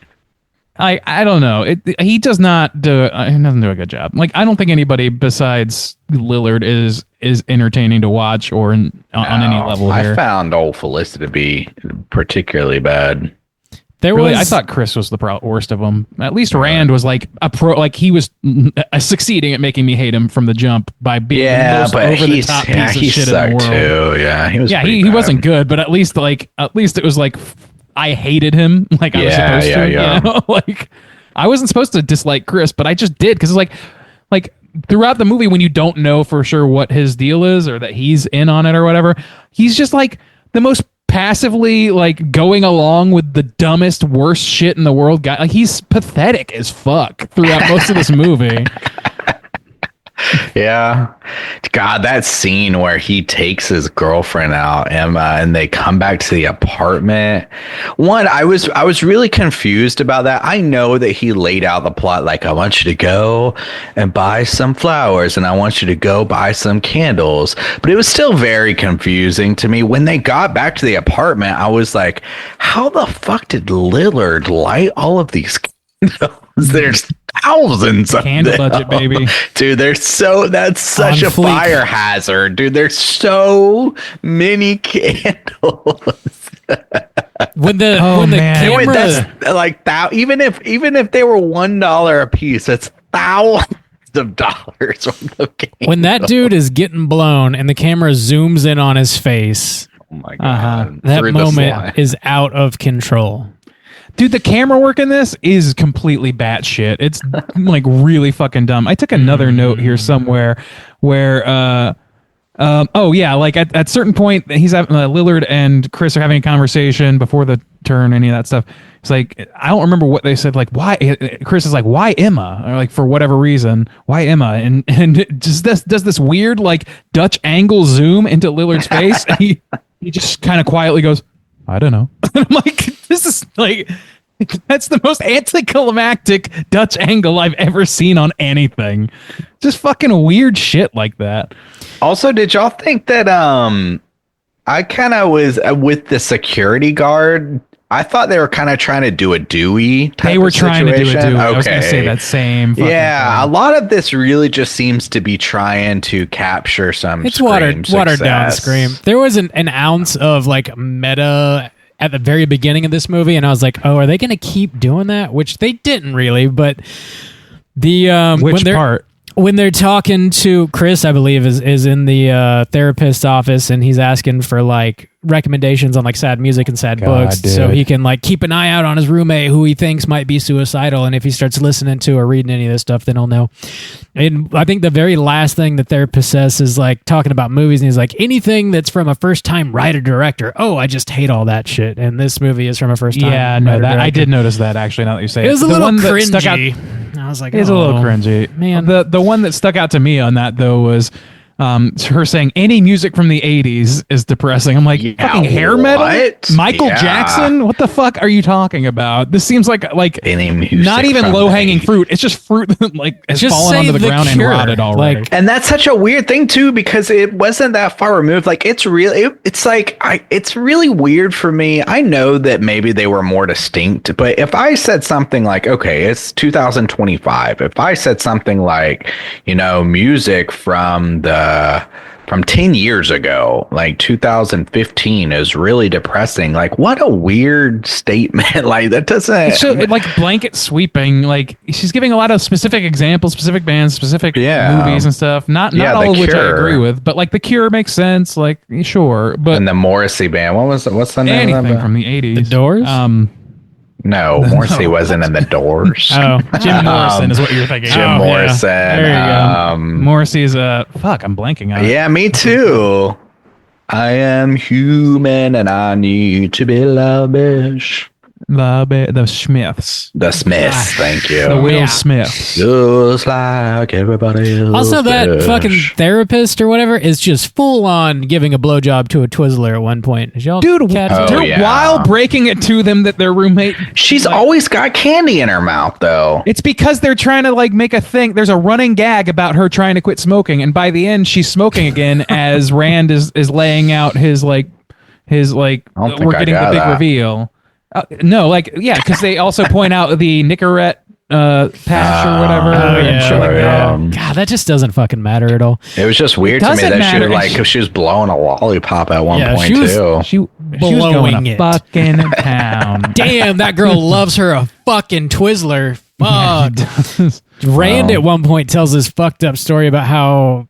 I don't know. He does not do. He doesn't do a good job. Like, I don't think anybody besides Lillard is entertaining to watch or on any level here. I found old Felicity to be particularly bad. Really, I thought Chris was the worst of them. At least Rand was like a pro. Like, he was succeeding at making me hate him from the jump by being the most over the top piece of he shit in the sucked world. too. Yeah, he was. Yeah, pretty he bad. wasn't good, but at least it was like I hated him. Like I was supposed to. Yeah. You know? Like, I wasn't supposed to dislike Chris, but I just did because it's like throughout the movie when you don't know for sure what his deal is or that he's in on it or whatever, he's just like the most passively like going along with the dumbest, worst shit in the world guy. Like, he's pathetic as fuck throughout most of this movie. Yeah. God, that scene where he takes his girlfriend out, Emma, and they come back to the apartment. One, I was really confused about that. I know that he laid out the plot like, I want you to go and buy some flowers and I want you to go buy some candles. But it was still very confusing to me. When they got back to the apartment, I was like, how the fuck did Lillard light all of these candles? There's thousands of Candle them. budget, baby. Dude, that's such On a fleek. fire hazard. Dude, there's so many candles. When the man. camera That's like that. Even if they were $1 a piece, that's thousands of dollars worth of candles. when that dude is getting blown and the camera zooms in on his face, Oh my god. that Through the moment slide. is out of control. Dude, the camera work in this is completely batshit. It's like really fucking dumb. I took another note here somewhere where, like at certain point, he's having Lillard and Chris are having a conversation before the turn, any of that stuff. It's like, I don't remember what they said. Like, why? Chris is like, why Emma? Or like, for whatever reason, why Emma? And it just does this weird like Dutch angle zoom into Lillard's face, and he just kind of quietly goes, I don't know. I'm like, this is like, that's the most anticlimactic Dutch angle I've ever seen on anything. Just fucking weird shit like that. Also, did y'all think that I kind of was with the security guard? I thought they were kind of trying to do a Dewey type They were of trying to do situation. it too. I was Okay. going to say that same fucking Yeah, a thing. lot of this really just seems to be trying to capture some It's Scream watered down success. Scream. There was an ounce of like meta at the very beginning of this movie, and I was like, oh, are they going to keep doing that? Which they didn't really, but the Which part? when they're talking to Chris, I believe is in the therapist's office, and he's asking for like recommendations on like sad music and sad books, so dude. he can like keep an eye out on his roommate who he thinks might be suicidal, and if he starts listening to or reading any of this stuff, then he'll know. And I think the very last thing the therapist says is like talking about movies, and he's like, anything that's from a first time writer director, oh, I just hate all that shit. And this movie is from a first time. Yeah, no, that I did notice that actually. Now that you say it, It was a The little one that stuck out- cringy. I was like, It's a little oh, cringy, man. The one that stuck out to me on that though was her saying any music from the 80s is depressing. I'm like, Yeah, fucking hair metal, what? Michael Yeah. Jackson. What the fuck are you talking about? This seems like Any music not even from low hanging the- fruit. It's just fruit that like has Just fallen say onto the The ground Cure. and rotted already. Like- And that's such a weird thing too, because it wasn't that far removed. Like it's really, it's like it's really weird for me. I know that maybe they were more distinct, but if I said something like, okay, it's 2025. If I said something like, music from 10 years ago, like 2015 is really depressing. Like what a weird statement. Like that doesn't. It's so, like blanket sweeping. Like she's giving a lot of specific examples, specific bands, specific movies and stuff. Not Yeah, all The of which I Cure. agree with, but like The Cure makes sense. Like sure, but And the Morrissey band. What's the name of anything that? from the 80s. The Doors? No, Morrissey wasn't in the Doors. Oh, Jim Morrison is what you're thinking. Jim Oh, yeah. Morrison. There you go. Morrissey's fuck. I'm blanking on it. Yeah, me too. I am human and I need to be lavish. The Smiths. The Smiths, thank you. The Will Yeah. Smiths. Just like everybody else. Also, that does. fucking therapist or whatever is just full on giving a blowjob to a Twizzler at one point. Did y'all Dude, catch that? Oh, yeah. while breaking it to them that their roommate. She's always got candy in her mouth, though. It's because they're trying to like make a thing. There's a running gag about her trying to quit smoking, and by the end, she's smoking again as Rand is laying out his I don't think we're I getting the got big that. reveal. No, because they also point out the Nicorette patch or whatever. Oh, and yeah. shit like that. God, that just doesn't fucking matter at all. It was just weird It to me doesn't that matter. she was blowing a lollipop at one Yeah, point she was- too. She was Blowing going to it. fucking town. Damn, that girl loves her a fucking Twizzler. Fuck. Rand at one point tells this fucked up story about how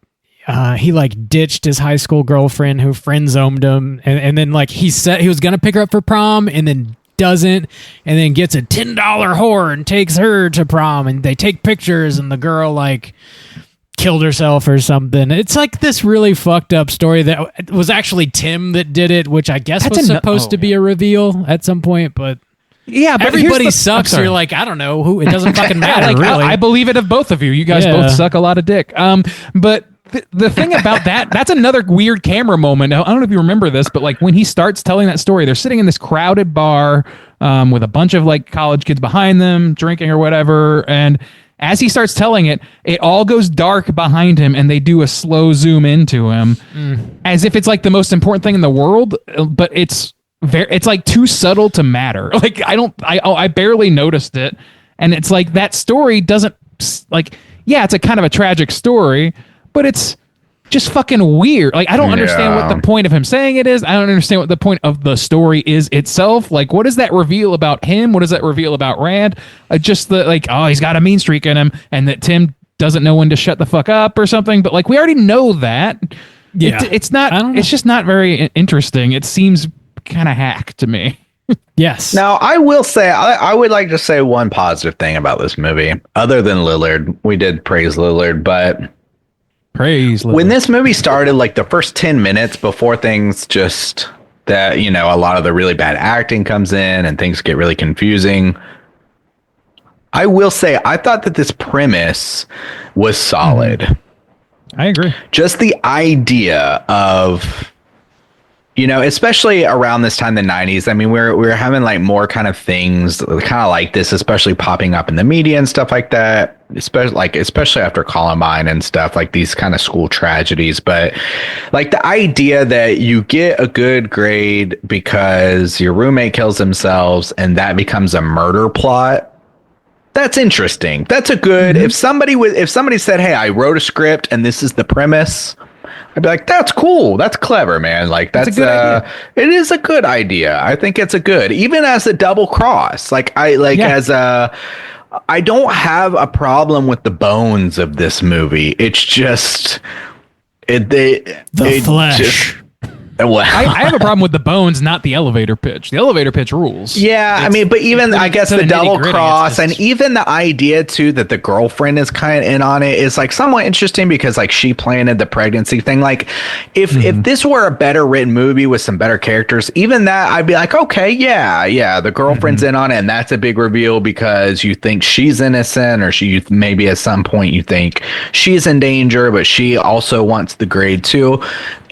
he like ditched his high school girlfriend who friend zoned him, and then like he said he was gonna pick her up for prom, and then doesn't, and then gets a $10 whore and takes her to prom, and they take pictures, and the girl like killed herself or something. It's like this really fucked up story that was actually Tim that did it, which I guess That's was supposed to be a reveal at some point, but Yeah, but everybody here's sucks. I'm sorry. You're like, I don't know who. It doesn't fucking matter. Like, really. I believe it of both of you. You guys both suck a lot of dick. But the thing about that's another weird camera moment. I don't know if you remember this, but like when he starts telling that story, they're sitting in this crowded bar with a bunch of like college kids behind them drinking or whatever, and as he starts telling it, it all goes dark behind him, and they do a slow zoom into him, as if it's like the most important thing in the world. But it's like too subtle to matter. Like I barely noticed it, and it's like that story doesn't like. Yeah, it's a kind of a tragic story, but it's just fucking weird. Like I don't understand what the point of him saying it is. I don't understand what the point of the story is itself. Like what does that reveal about him? What does that reveal about Rand? Just the like, oh, he's got a mean streak in him, and that Tim doesn't know when to shut the fuck up or something. But like we already know that. Yeah, it's not. It's just not very interesting. It seems kind of hack to me. Yes. Now, I will say, I would like to say one positive thing about this movie, other than Lillard. We did praise Lillard, but when this movie started, like the first 10 minutes before things just that, you know, a lot of the really bad acting comes in and things get really confusing. I will say, I thought that this premise was solid. I agree. Just the idea of, you know, especially around this time, the 90s. I mean, we're having like more kind of things kind of like this, especially popping up in the media and stuff like that. Especially after Columbine and stuff, like these kind of school tragedies. But like the idea that you get a good grade because your roommate kills themselves and that becomes a murder plot. That's interesting. That's a good, if somebody said, hey, I wrote a script and this is the premise, I'd be like, that's cool. That's clever, man. Like that's a good idea. It is a good idea. I think it's a good, even as a double cross. I don't have a problem with the bones of this movie. It's just the flesh. Well, I have a problem with the bones, not the elevator pitch. The elevator pitch rules. Yeah, I mean, but even I guess the double cross and even the idea too that the girlfriend is kind of in on it is like somewhat interesting because like she planted the pregnancy thing. Like if this were a better written movie with some better characters, even that I'd be like, okay, yeah, the girlfriend's in on it, and that's a big reveal because you think she's innocent, or she maybe at some point you think she's in danger, but she also wants the grade too.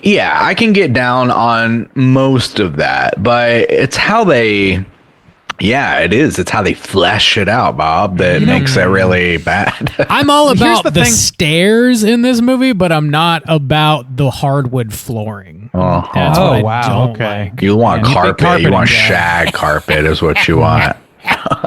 Yeah, I can get down on most of that, but it's how they, it's how they flesh it out, Bob, that makes it really bad. I'm all about the stairs in this movie, but I'm not about the hardwood flooring. That's what I don't like. You want carpet, you want shag carpet is what you want.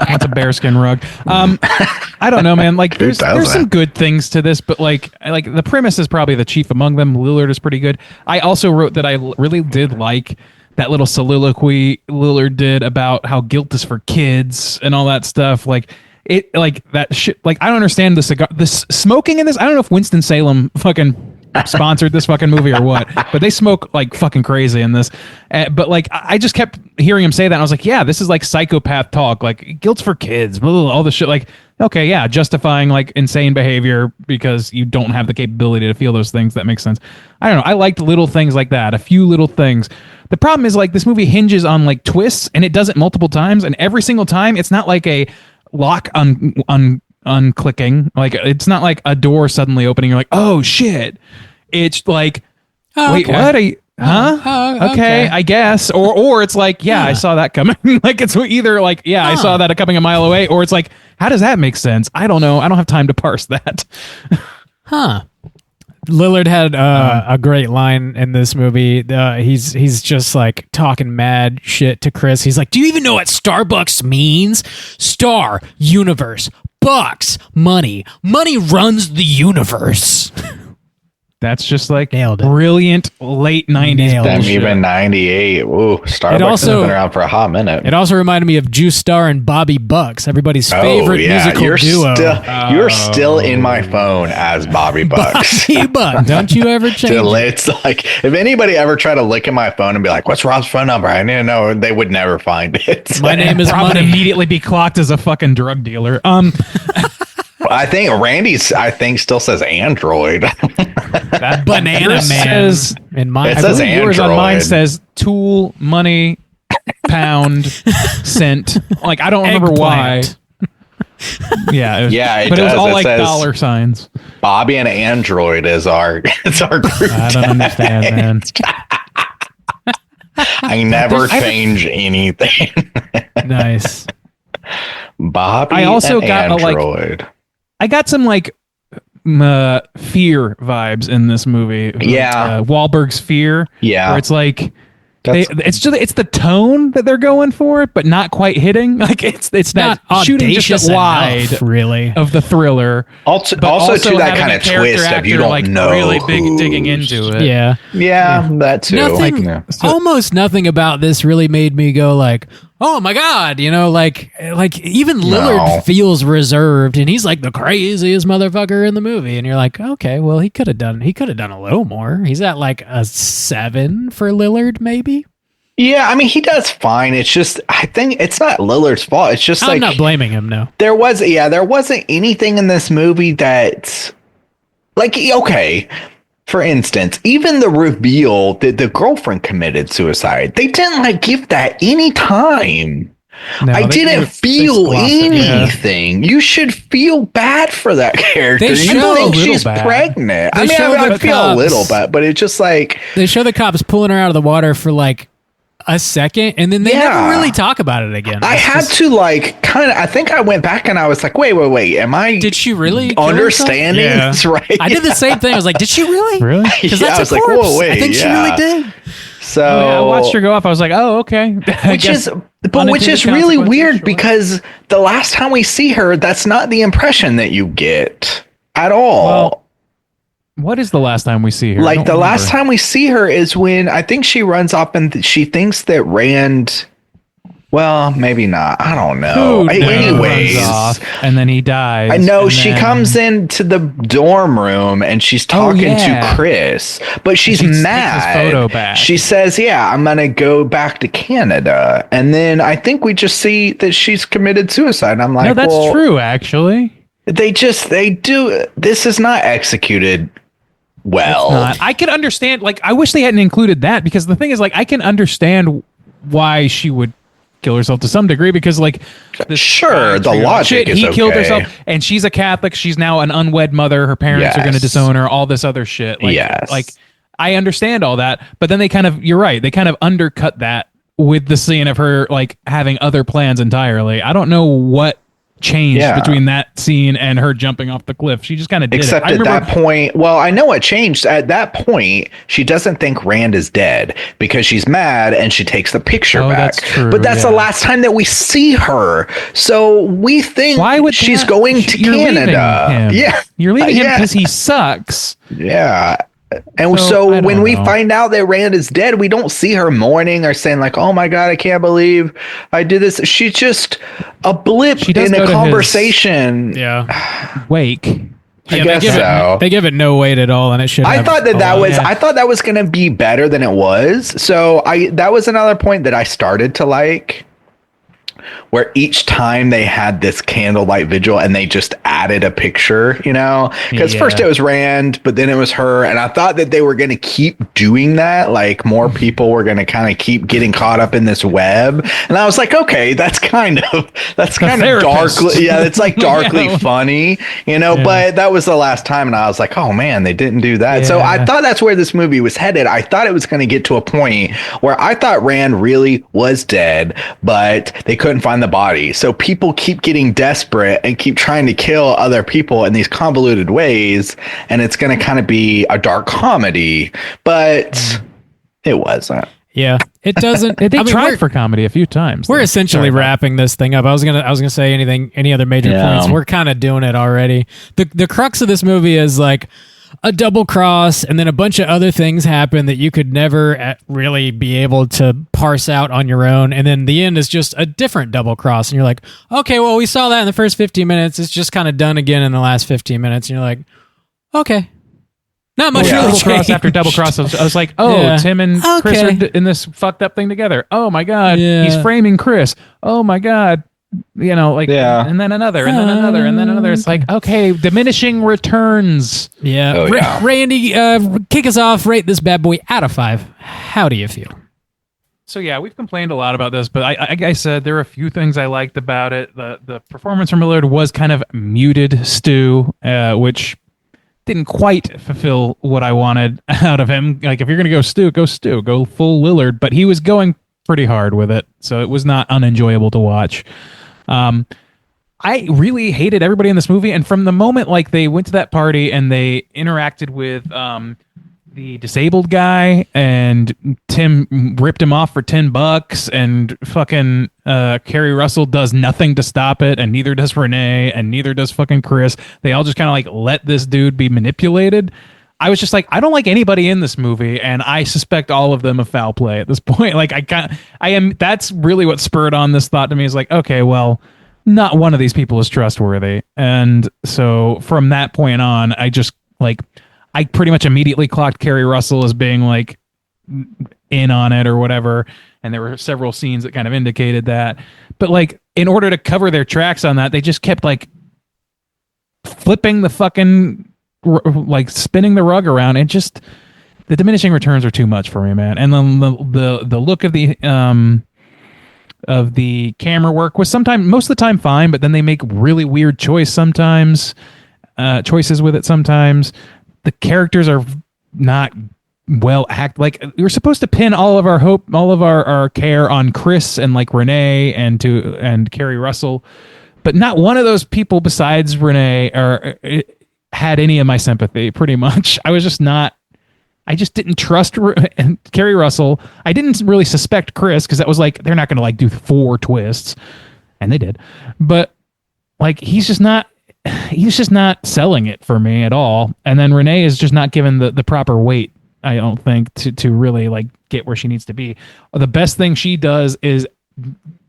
Wants a bearskin rug. I don't know, man. Like there's some good things to this, but like the premise is probably the chief among them. Lillard is pretty good. I also wrote that I really did like that little soliloquy Lillard did about how guilt is for kids and all that stuff. Like it, like that shit. Like I don't understand this smoking in this. I don't know if Winston-Salem fucking sponsored this fucking movie or what, but they smoke like fucking crazy in this. But like I just kept hearing him say that, and I was like, yeah, this is like psychopath talk, like guilt's for kids, blah, blah, blah, all this shit. Like, okay, yeah, justifying like insane behavior because you don't have the capability to feel those things. That makes sense. I don't know. I liked little things like that, a few little things. The problem is like this movie hinges on like twists, and it does it multiple times, and every single time it's not like a lock unclicking. Like it's not like a door suddenly opening. You're like, oh shit. It's like, wait, what? Are you, huh? Okay, I guess. Or it's like, I saw that coming. Like it's either like, I saw that coming a mile away, or it's like, how does that make sense? I don't know. I don't have time to parse that. Lillard had a great line in this movie. He's just like talking mad shit to Chris. He's like, do you even know what Starbucks means? Star, universe, bucks, money. Money runs the universe. That's just like brilliant late 90s. Even 98. Ooh, Starbucks has been around for a hot minute. It also reminded me of Juice Star and Bobby Bucks, everybody's favorite musical duo. You're still in my phone as Bobby Bucks. Bobby Bucks. Don't you ever change it. It's like, if anybody ever tried to look at my phone and be like, what's Rob's phone number? I need to know. They would never find it. My name is Rob would immediately be clocked as a fucking drug dealer. I think Randy's, still says Android. That Banana Man says, in mine. It says Android. Yours on mine says tool, money, pound scent. Like, I don't remember Eggplant. why. Yeah, it was, Yeah, but it was does. all It like says dollar signs. Bobby and Android is our it's our group. I don't understand, man. I never change anything. Nice. Bobby I also and got Android. I got some like fear vibes in this movie. Yeah. Wahlberg's Fear. Yeah. where it's like That's- it's the tone that they're going for, but not quite hitting. Like it's Not that shooting just audacious wide enough, really. of the thriller. Also, but also to that having kind a of character twist of you actor, don't like, know really big who's- digging into it. Yeah. Yeah, that too. Nothing, Yeah. almost nothing about this really made me go like, oh my God, like even Lillard feels reserved and he's like the craziest motherfucker in the movie. And you're like, okay, well, he could have done a little more. He's at like a 7 for Lillard, maybe. Yeah, I mean, he does fine. It's just, I think it's not Lillard's fault. It's just I'm not blaming him, no. there wasn't anything in this movie that, like, okay, for instance, even the reveal that the girlfriend committed suicide, they didn't like give that any time. No, I they didn't feel glossed it, yeah. anything. You should feel bad for that character. They You show think a little she's bad. pregnant. They I mean, show I the feel a cops. little bit, but it's just like, They show the cops pulling her out of the water for like a second, and then they Yeah. never really talk about it again. I It's had just- to like kind of. I think I went back and I was like, wait. Am I? Did she really kill understanding herself? this right? I did the same thing. I was like, did she really? Really? Because Yeah, that's I was a like, corpse. whoa, wait, I think she really did. So I watched her go off. I was like, oh, okay. which is unintended really consequences, weird sure. because the last time we see her, that's not the impression that you get at all. Well, what is the last time we see her? I Like don't the last remember. time we see her is when I think she runs up and she thinks that Rand. Well, maybe not. I don't know. Dude, Anyways, runs off, and then he dies. I know and she then- comes into the dorm room and she's talking to Chris, but she's she takes his mad. photo back. She says, "Yeah, I'm gonna go back to Canada," and then I think we just see that she's committed suicide. I'm like, No, that's well, true. Actually, They do. This is not executed well. not. I can understand. Like, I wish they hadn't included that because the thing is, like, I can understand why she would kill herself to some degree because, like, Sure, the logic is he killed okay. herself, and she's a Catholic. She's now an unwed mother. Her parents are going to Yes. disown her. All this other shit. Like, Yes. like I understand all that, but then they kind of, you're right. They kind of undercut that with the scene of her like having other plans entirely. I don't know what changed Yeah. between that scene and her jumping off the cliff. She just kind of did Except it. I at remember- that point, well, I know what changed. At that point, she doesn't think Rand is dead because she's mad and she takes the picture Oh, back. that's true, but that's the yeah. last time that we see her. So we think Why would she's that- going to you're leaving Canada. him. Yeah. You're leaving him Yeah. because he sucks. Yeah. And So, I so don't when we know. find out that Rand is dead, we don't see her mourning or saying like, "Oh my God, I can't believe I did this." She's just a blip She does in go a to his- conversation. Yeah. Wake. I Yeah, guess so. they give it no weight at all, and it should. I have thought a that lot. was yeah. I thought that was going to be better than it was. So that was another point that I started to like, where each time they had this candlelight vigil and they just added a picture, because Yeah. first it was Rand, but then it was her, and I thought that they were going to keep doing that, like more people were going to kind of keep getting caught up in this web, and I was like, okay, that's kind of therapist. darkly, yeah, it's like darkly Yeah. funny, but that was the last time, and I was like, oh man, they didn't do that. So I Yeah. thought that's where this movie was headed. I thought it was going to get to a point where I thought Rand really was dead, but they couldn't find the body. So people keep getting desperate and keep trying to kill other people in these convoluted ways, and it's going to kind of be a dark comedy, but it wasn't. Yeah, it doesn't. They I mean, tried we're- for comedy a few times. We're though. essentially Sorry about wrapping this thing up. I was gonna say any other major Yeah. points. We're kind of doing it already. The crux of this movie is like a double cross, and then a bunch of other things happen that you could never really be able to parse out on your own. And then the end is just a different double cross, and you're like, okay, well, we saw that in the first 15 minutes. It's just kind of done again in the last 15 minutes, and you're like, okay. Not much Yeah. really double cross changed. after double cross. I was like, oh, Yeah. Tim and Chris Okay. are in this fucked up thing together. Oh my God. Yeah. He's framing Chris. Oh my God. Yeah. And then another, and then another, and then another. It's like, okay, diminishing returns. Yeah. Oh, yeah. Randy, kick us off. Rate this bad boy out of 5. How do you feel? So yeah, we've complained a lot about this, but like I said, there are a few things I liked about it. The performance from Lillard was kind of muted stew, which didn't quite fulfill what I wanted out of him. Like, if you're gonna go stew, go full Lillard. But he was going pretty hard with it, so it was not unenjoyable to watch. I really hated everybody in this movie, and from the moment like they went to that party and they interacted with the disabled guy, and Tim ripped him off for $10, and fucking Kerry Russell does nothing to stop it, and neither does Renee, and neither does fucking Chris. They all just kind of like let this dude be manipulated. I was just like, I don't like anybody in this movie, and I suspect all of them of foul play at this point. Like, that's really what spurred on this thought to me, is like, okay, well, not one of these people is trustworthy. And so from that point on, I pretty much immediately clocked Kerry Russell as being like in on it or whatever. And there were several scenes that kind of indicated that. But like, in order to cover their tracks on that, they just kept like flipping the fucking, like spinning the rug around. And just, the diminishing returns are too much for me, man. And then the look of the camera work was most of the time fine, but then they make really weird choices with it sometimes. The characters are not well acted. Like, we were supposed to pin all of our hope, all of our care on Chris and like Renee and Kerry Russell, but not one of those people besides Renee had any of my sympathy. Pretty much, I just didn't trust Kerry Russell. I didn't really suspect Chris, because that was like, they're not going to like do 4 twists, and they did. But like, he's just not selling it for me at all. And then Renee is just not given the proper weight, I don't think, to really like get where she needs to be. The best thing she does is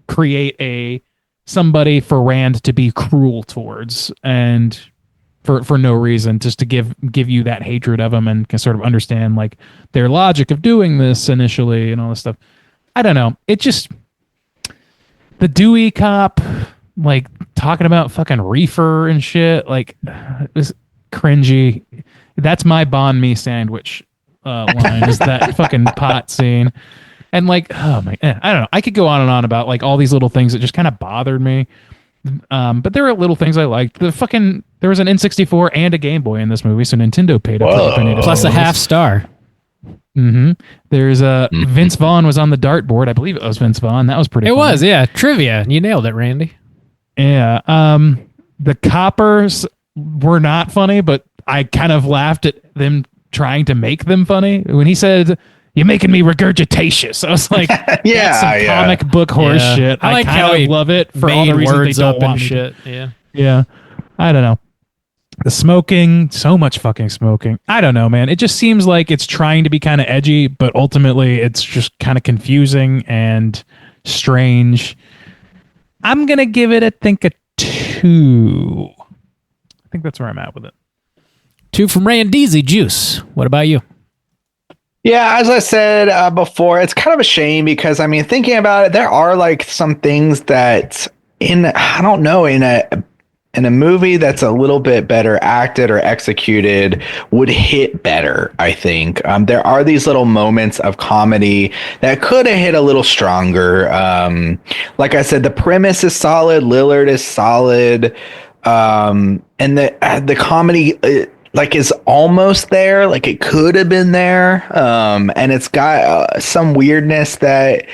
create somebody for Rand to be cruel towards, and for no reason, just to give you that hatred of them, and can sort of understand like their logic of doing this initially and all this stuff. I don't know. It just, the Dewey cop, like talking about fucking reefer and shit, like, it was cringy. That's my banh mi sandwich line, is that fucking pot scene. And like, oh my, I don't know. I could go on and on about like all these little things that just kind of bothered me. But there were little things I liked. There was an N64 and a Game Boy in this movie, so Nintendo paid up for the penny. Plus a half star. Mm-hmm. There's Vince Vaughn was on the dartboard. I believe it was Vince Vaughn. That was pretty funny. It was, yeah. Trivia. You nailed it, Randy. Yeah. The coppers were not funny, but I kind of laughed at them trying to make them funny. When he said, "You're making me regurgitatious," I was like, that's some comic book horse shit. I like kind of love it for all the reasons they don't want shit. Yeah. I don't know. The smoking, so much fucking smoking. I don't know, man. It just seems like it's trying to be kind of edgy, but ultimately it's just kind of confusing and strange. I'm going to give it, I think, a 2. I think that's where I'm at with it. 2 from Randeezy Juice. What about you? Yeah, as I said before, it's kind of a shame, because I mean, thinking about it, there are like some things that in a movie that's a little bit better acted or executed would hit better, I think. There are these little moments of comedy that could have hit a little stronger. Like I said, the premise is solid. Lillard is solid. And the comedy is almost there. Like, it could have been there. And it's got some weirdness that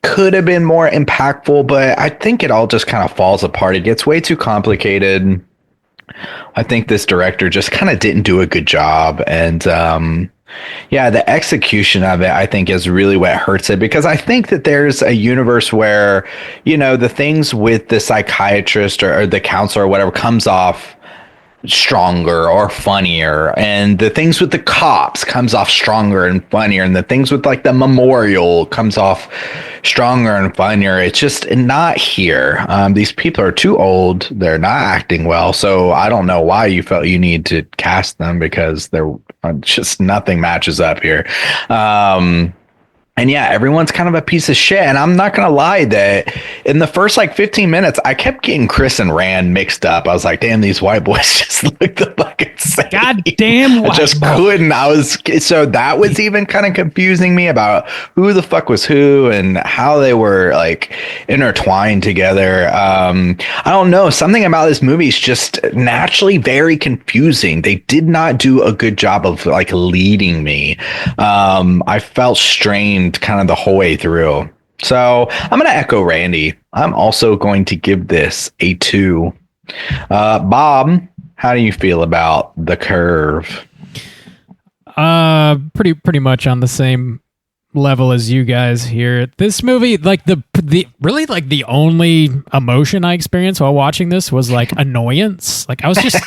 could have been more impactful, but I think it all just kind of falls apart. It gets way too complicated. I think this director just kind of didn't do a good job. And the execution of it, I think, is really what hurts it, because I think that there's a universe where, the things with the psychiatrist or the counselor or whatever comes off stronger or funnier, and the things with the cops comes off stronger and funnier, and the things with like the memorial comes off stronger and funnier. It's just not here. These people are too old. They're not acting well. So I don't know why you felt you need to cast them, because they're just, nothing matches up here. And yeah, everyone's kind of a piece of shit. And I'm not going to lie that in the first like 15 minutes, I kept getting Chris and Rand mixed up. I was like, damn, these white boys just look the fucking same. Goddamn white I just boy. couldn't. So that was even kind of confusing me about who the fuck was who and how they were like intertwined together. I don't know. Something about this movie is just naturally very confusing. They did not do a good job of like leading me. I felt strained kind of the whole way through. So I'm going to echo Randy. I'm also going to give this a 2. Bob, how do you feel about The Curve? Pretty much on the same level as you guys here. This movie, like the really like the only emotion I experienced while watching this was like annoyance. Like I was just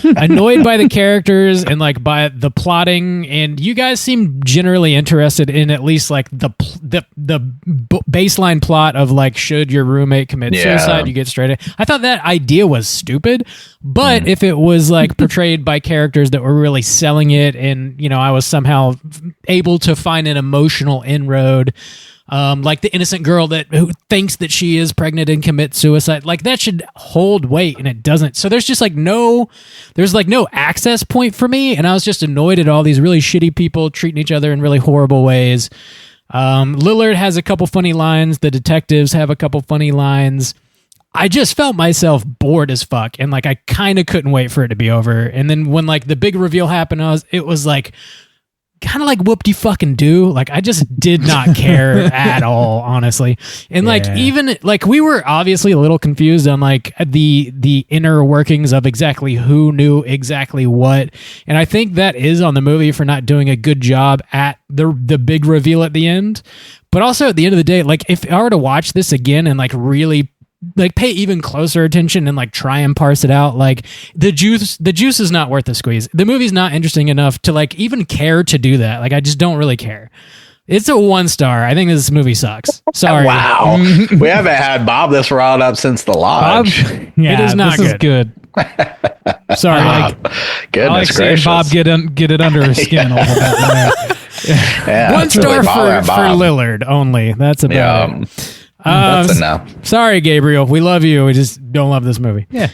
annoyed by the characters and like by the plotting. And you guys seem generally interested in at least like the baseline plot of like, should your roommate commit suicide, you get straight in. I thought that idea was stupid, but if it was like portrayed by characters that were really selling it, and you know, I was somehow able to find an emotional inroad, like the innocent girl who thinks that she is pregnant and commits suicide, like that should hold weight, and it doesn't. So there's just like no access point for me, and I was just annoyed at all these really shitty people treating each other in really horrible ways. Lillard has a couple funny lines. The detectives have a couple funny lines. I just felt myself bored as fuck, and like I kind of couldn't wait for it to be over. And then when like the big reveal happened, it was like kind of like whoop-de-fucking-do. Like I just did not care at all, honestly. And like even like we were obviously a little confused on like the inner workings of exactly who knew exactly what. And I think that is on the movie for not doing a good job at the big reveal at the end. But also at the end of the day, like if I were to watch this again and like really like pay even closer attention and like try and parse it out, like the juice is not worth the squeeze. The movie's not interesting enough to like even care to do that. Like I just don't really care. It's a 1 star. I think this movie sucks. Sorry. Wow. We haven't had Bob this riled up since the lodge. Yeah, it is not this good. Is good. Sorry. Goodness gracious. Bob get it under his skin a little bit. Yeah, 1 star really for Lillard only. That's about it. That's enough. Sorry, Gabriel. We love you. We just don't love this movie. Yeah.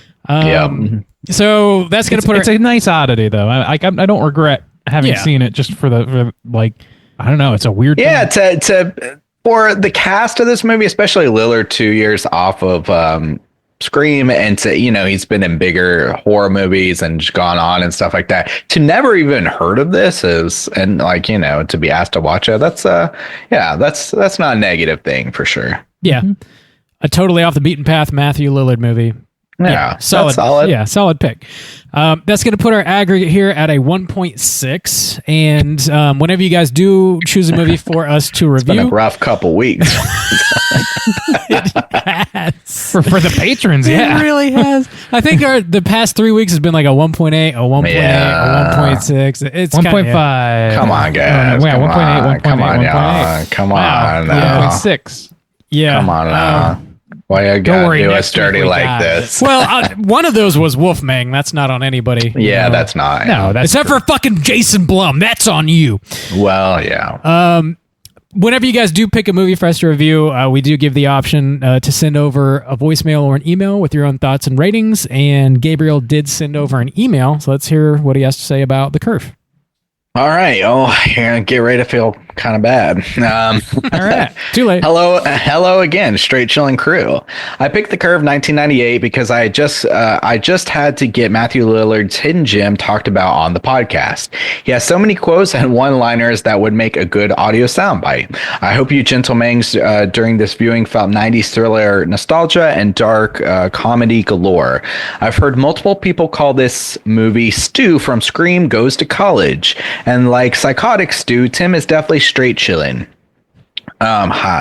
So that's going to put it's a nice oddity, though. I don't regret having seen it just for like, I don't know. It's a weird thing. For the cast of this movie, especially Lillard, 2 years off of Scream, and he's been in bigger horror movies and gone on and stuff like that. To never even heard of this to be asked to watch it, that's not a negative thing for sure. Yeah. A totally off the beaten path Matthew Lillard movie. Yeah, solid. Yeah, solid pick. That's going to put our aggregate here at a 1.6. And whenever you guys do choose a movie for us to review, it's been a rough couple weeks. It has. For the patrons, It really has. I think the past 3 weeks has been like a 1.8, a 1.8, a 1.6. It's 1.5. Come on, guys. 1.8, 1.8, Come on, 1.8. Come wow. on. Now. 1.6. Yeah. Come on now. Why you gotta do us dirty like this? Well, one of those was Wolfman. That's not on anybody. Yeah, that's not. No, that's except for fucking Jason Blum. That's on you. Well, yeah. Whenever you guys do pick a movie for us to review, we do give the option to send over a voicemail or an email with your own thoughts and ratings. And Gabriel did send over an email, so let's hear what he has to say about The Curve. All right. Oh, you're gonna get ready to feel kind of bad. All right. Too late. Hello again, Straight Chilling crew. I picked The Curve 1998 because I just had to get Matthew Lillard's hidden gem talked about on the podcast. He has so many quotes and one-liners that would make a good audio soundbite. I hope you gentlemen during this viewing felt 90s thriller nostalgia and dark comedy galore. I've heard multiple people call this movie Stu from Scream Goes to College. And like Psychotic Stu, Tim is definitely straight chillin'.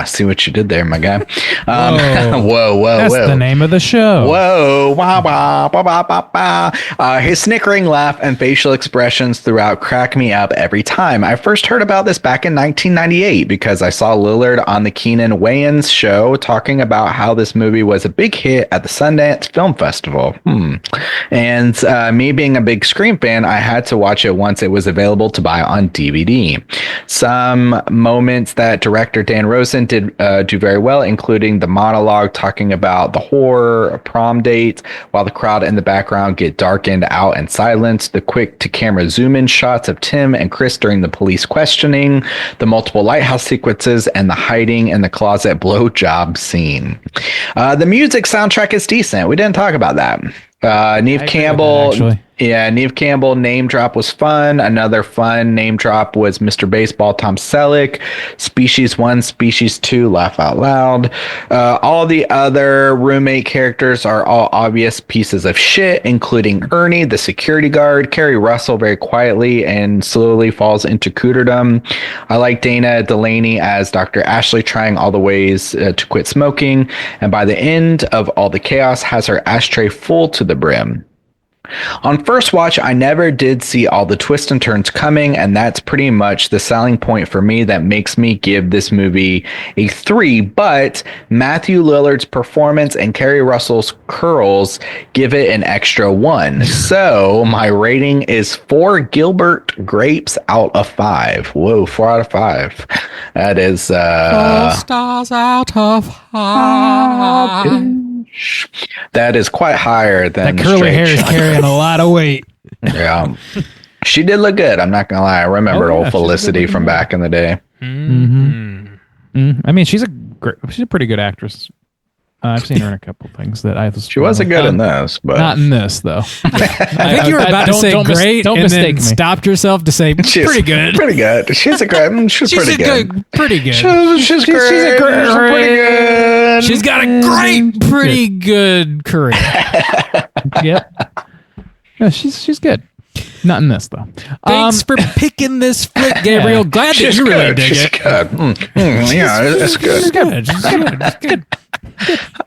See what you did there, my guy. Whoa. That's the name of the show. Whoa, wah, wah, wah, wah, wah, wah. His snickering laugh and facial expressions throughout crack me up every time. I first heard about this back in 1998 because I saw Lillard on the Keenan Wayans show talking about how this movie was a big hit at the Sundance Film Festival. And me being a big Scream fan, I had to watch it once it was available to buy on DVD. Some moments that director Dan Rosen did do very well, including the monologue talking about the horror prom date, while the crowd in the background get darkened out and silenced, the quick to camera zoom in shots of Tim and Chris during the police questioning, the multiple lighthouse sequences, and the hiding in the closet blowjob scene. The music soundtrack is decent. We didn't talk about that. Neve Campbell. Neve Campbell name drop was fun. Another fun name drop was Mr. Baseball, Tom Selleck. Species 1, Species 2, laugh out loud. All the other roommate characters are all obvious pieces of shit, including Ernie, the security guard. Carrie Russell very quietly and slowly falls into cooterdom. I like Dana Delaney as Dr. Ashley, trying all the ways to quit smoking. And by the end of all the chaos, has her ashtray full to the brim. On first watch, I never did see all the twists and turns coming, and that's pretty much the selling point for me that makes me give this movie a 3, but Matthew Lillard's performance and Carrie Russell's curls give it an extra 1. So my rating is 4 Gilbert grapes out of 5. Whoa, 4 out of 5. That is 4 stars out of 5. That is quite higher than that curly hair is carrying a lot of weight. Yeah, she did look good. I'm not gonna lie. I remember old Felicity from back in the day. I mean, she's a pretty good actress. I've seen her in a couple things that I. She wasn't good in this, but not in this though. I think you were about to say great, don't and mistake then me. stopped yourself to say pretty good. Pretty good. She's a great. She's pretty good. Pretty good. She's great. She's pretty good. She's got a great, pretty good career. Yep. Yeah, she's good. Not in this though. Thanks for picking this flick, Gabriel. Glad that you really dig She's it. good. Yeah, it's good. She's good. She's good. She's good.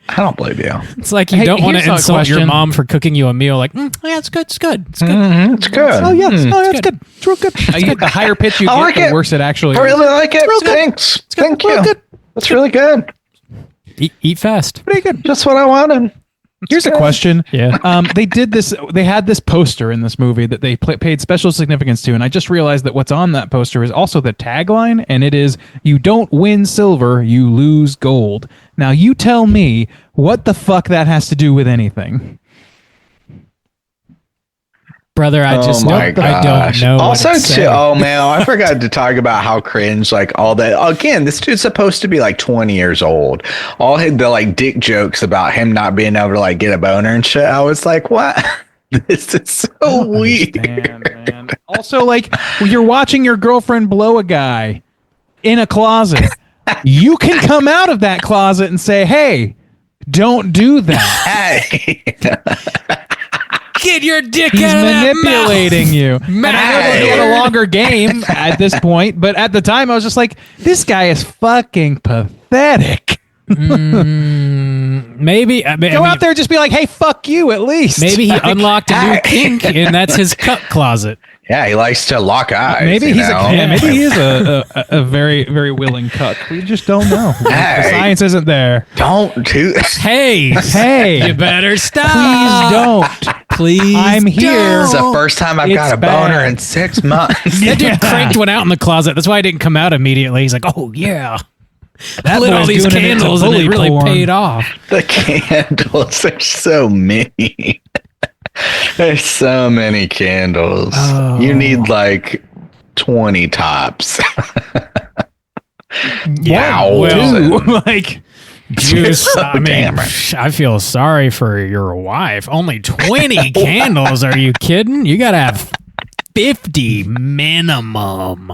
I don't blame you. It's like you Hey, don't want here's to a insult your question. mom for cooking you a meal. Like, yeah, it's good. It's good. It's good. It's good. Oh yes. Oh, it's that's good. It's real good. The higher pitch you I get, like the it. worse it actually I is. really like it. Real good. Thanks. It's good. Thank Real you. good. That's really good. Eat fast. Pretty good. Just what I wanted. Here's a question. Yeah. They did this. They had this poster in this movie that they paid special significance to, and I just realized that what's on that poster is also the tagline, and it is, "You don't win silver, you lose gold." Now, you tell me what the fuck that has to do with anything. Brother, I just my don't, I don't gosh. know. Also, what to say. too, oh man, I forgot to talk about how cringe like all that. Again, this dude's supposed to be like 20 years old. All the like dick jokes about him not being able to like get a boner and shit. I was like, what? This is so weird. Man. Also, like, you're watching your girlfriend blow a guy in a closet. You can come out of that closet and say, "Hey, don't do that." Hey. Get your dick He's out of that manipulating you. And I know that he had a longer game at this point, but at the time I was just like, this guy is fucking pathetic. Maybe Go out there and just be like, hey, fuck you at least. Maybe he unlocked a new kink, and that's his cut closet. Yeah, he likes to lock eyes. Maybe you he's know? maybe he is a very, very willing cuck. We just don't know. Hey. The science isn't there. Don't do. Hey, you better stop. Please don't. Please, I'm here. It's the first time I've got It's a boner bad. in 6 months. That dude cranked one out in the closet. That's why I didn't come out immediately. He's like, oh yeah, That lit all boy's these doing it into candles and it bully really porn. paid off. The candles are so many. There's so many candles. You need like 20 tops. Yeah, Wow. well, Like, Juice, I mean, Damn right. I feel sorry for your wife. Only 20 candles. Are you kidding? You got to have 50 minimum.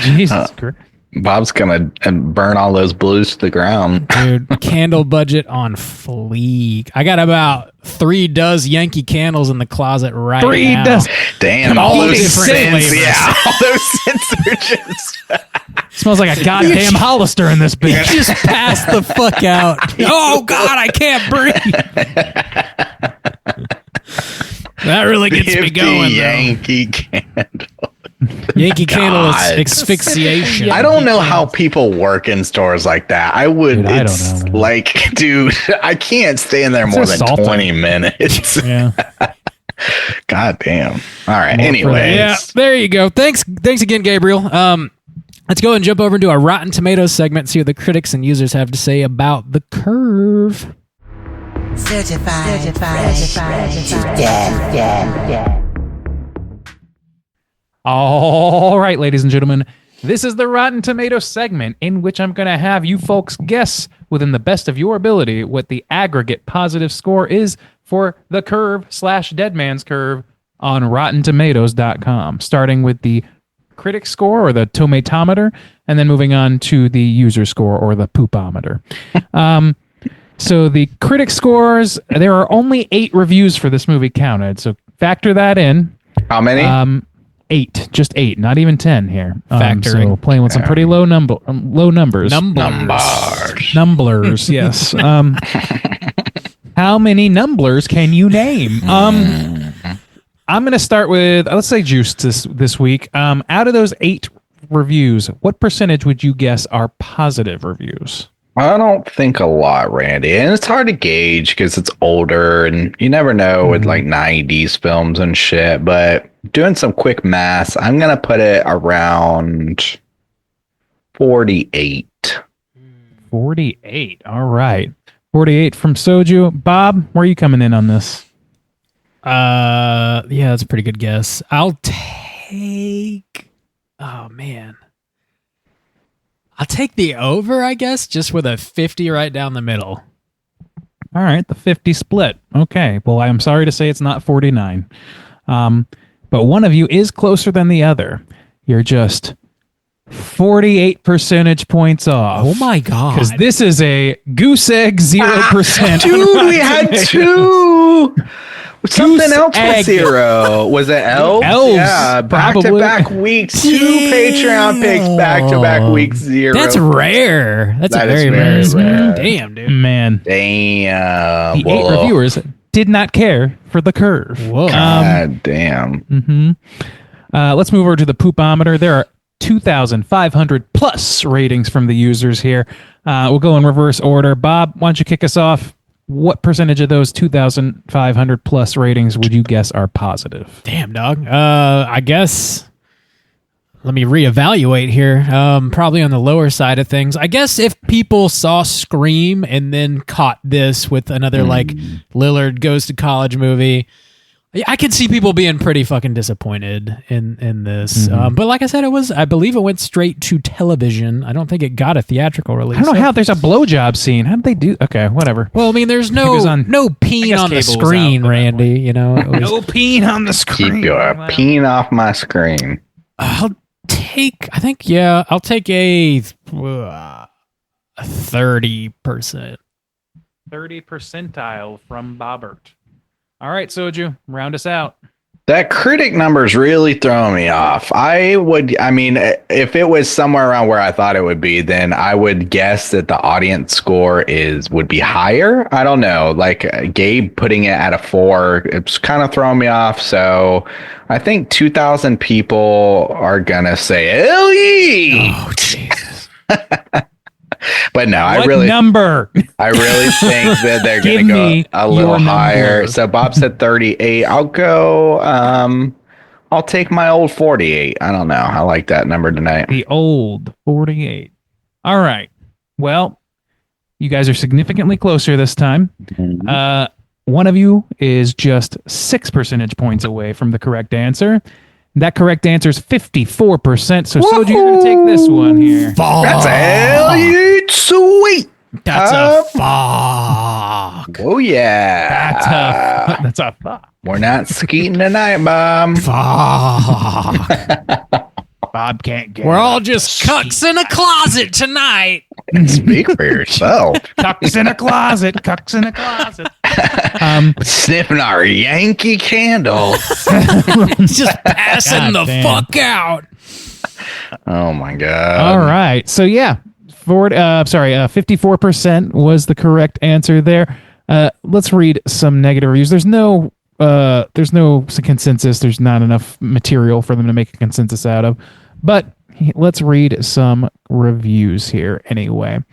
Jesus Christ. Bob's gonna burn all those blues to the ground. Dude, candle budget on fleek. I got about 3 dozen Yankee candles in the closet right Three now. dozen. Damn, All all those different scents. flavors. Yeah, all those scents are just. Smells like a goddamn Hollister in this bitch. Just pass the fuck out. Oh God, I can't breathe. That really gets me going. Yankee Candle. Yankee Candle is asphyxiation. I don't know how people work in stores like that. I would. Dude, I don't it's know, man. like, dude, I can't stay in there more than assaulting. 20 minutes. Yeah. God damn. All right. More Anyways. Yeah, there you go. Thanks again, Gabriel. Let's go and jump over into our Rotten Tomatoes segment, see what the critics and users have to say about The Curve. Certified fresh. Yeah. All right, ladies and gentlemen, this is the Rotten Tomatoes segment in which I'm going to have you folks guess within the best of your ability what the aggregate positive score is for The Curve / Dead Man's Curve on RottenTomatoes.com, starting with the critic score or the tomatometer, and then moving on to the user score or the poopometer. So the critic scores, there are only 8 reviews for this movie counted, so factor that in. How many? 8, just 8, not even 10 here. Factoring. So playing with some pretty low numbers. Numblers, yes. How many numblers can you name? I'm going to start with, let's say Juice this week. Out of those 8 reviews, what percentage would you guess are positive reviews? I don't think a lot, Randy. And it's hard to gauge because it's older and you never know with like 90s films and shit. But doing some quick math, I'm going to put it around 48. 48. All right. 48 from Soju. Bob, where are you coming in on this? Yeah, that's a pretty good guess. I'll take... Oh, man. I'll take the over, I guess, just with a 50 right down the middle. All right, the 50 split. Okay, well, I'm sorry to say it's not 49. But one of you is closer than the other. You're just 48 percentage points off. Oh, my God. Because this is a goose egg 0%. Dude, we had 2. Something else egg. with 0. Was it elves? Elves, Yeah, probably. back-to-back weeks. 2 Patreon picks, back-to-back weeks 0. That's rare. That's That a is very very rare. Damn, dude. Man, Damn. the 8 reviewers did not care for The Curve. Whoa. God damn. Let's move over to the poopometer. There are 2,500 plus ratings from the users here. We'll go in reverse order. Bob, why don't you kick us off? What percentage of those 2,500 plus ratings would you guess are positive? Damn, dog. I guess... Let me reevaluate here. Probably on the lower side of things. I guess if people saw Scream and then caught this with another like Lillard Goes to College movie, I could see people being pretty fucking disappointed in this. But like I said, I believe it went straight to television. I don't think it got a theatrical release. I don't know how there's a blowjob scene. How did they do? Okay, whatever. Well, I mean, there's no peen guess on the cable was screen, out by that Randy. You know, it was, No peen on the screen. Keep your peen off my screen. I'll take a 30%. 30 percentile from Bobbert. All right, Soju, round us out. That critic number's really throwing me off. If it was somewhere around where I thought it would be, then I would guess that the audience score would be higher. I don't know. Like Gabe putting it at a 4, it's kind of throwing me off. So I think 2,000 people are gonna say, "Hell yeah!" Oh, Jesus. But no, What I really think that they're Give going to me go a your little number. higher. So Bob said 38. I'll go. I'll take my old 48. I don't know. I like that number tonight. The old 48. All right. Well, you guys are significantly closer this time. One of you is just 6 percentage points away from the correct answer. That correct answer is 54%. So, Soju, you're going to take this one here. That's hell yeah, sweet. That's a fuck. Oh yeah. That's a fuck. We're not skeeting tonight, Bob. Bob can't get We're all just cucks in a closet tonight. Speak for yourself. cucks in a closet. Cucks in a closet. Sniffing our Yankee candles. Just passing God the damn. fuck out. Oh my god. All right. So yeah, 54% was the correct answer there. Let's read some negative reviews. There's no consensus. There's not enough material for them to make a consensus out of. But let's read some reviews here anyway.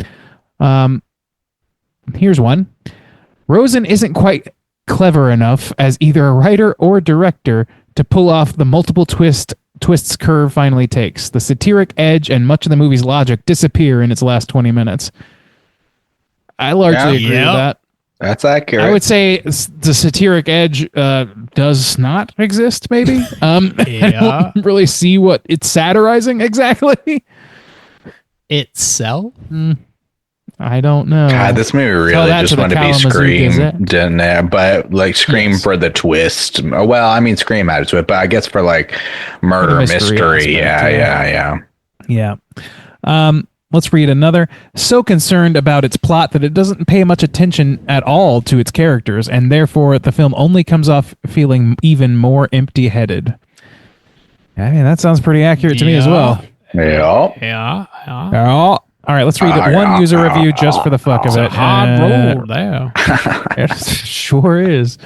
Here's one. Rosen isn't quite clever enough as either a writer or director to pull off the multiple twists curve finally takes. The satiric edge and much of the movie's logic disappear in its last 20 minutes. I largely agree with that. That's accurate. I would say the satiric edge does not exist, maybe. I don't really see what it's satirizing exactly. Itself? I don't know. God, this movie really just wanted to be Scream, didn't it? But like Scream for the twist. Well, I mean, Scream added to it, but I guess for like murder mystery. Yeah. Let's read another. So concerned about its plot that it doesn't pay much attention at all to its characters, and therefore the film only comes off feeling even more empty-headed. I mean, that sounds pretty accurate to me as well. Yeah. All right, let's read one user review just for the fuck of it. Hard roll there. It sure is.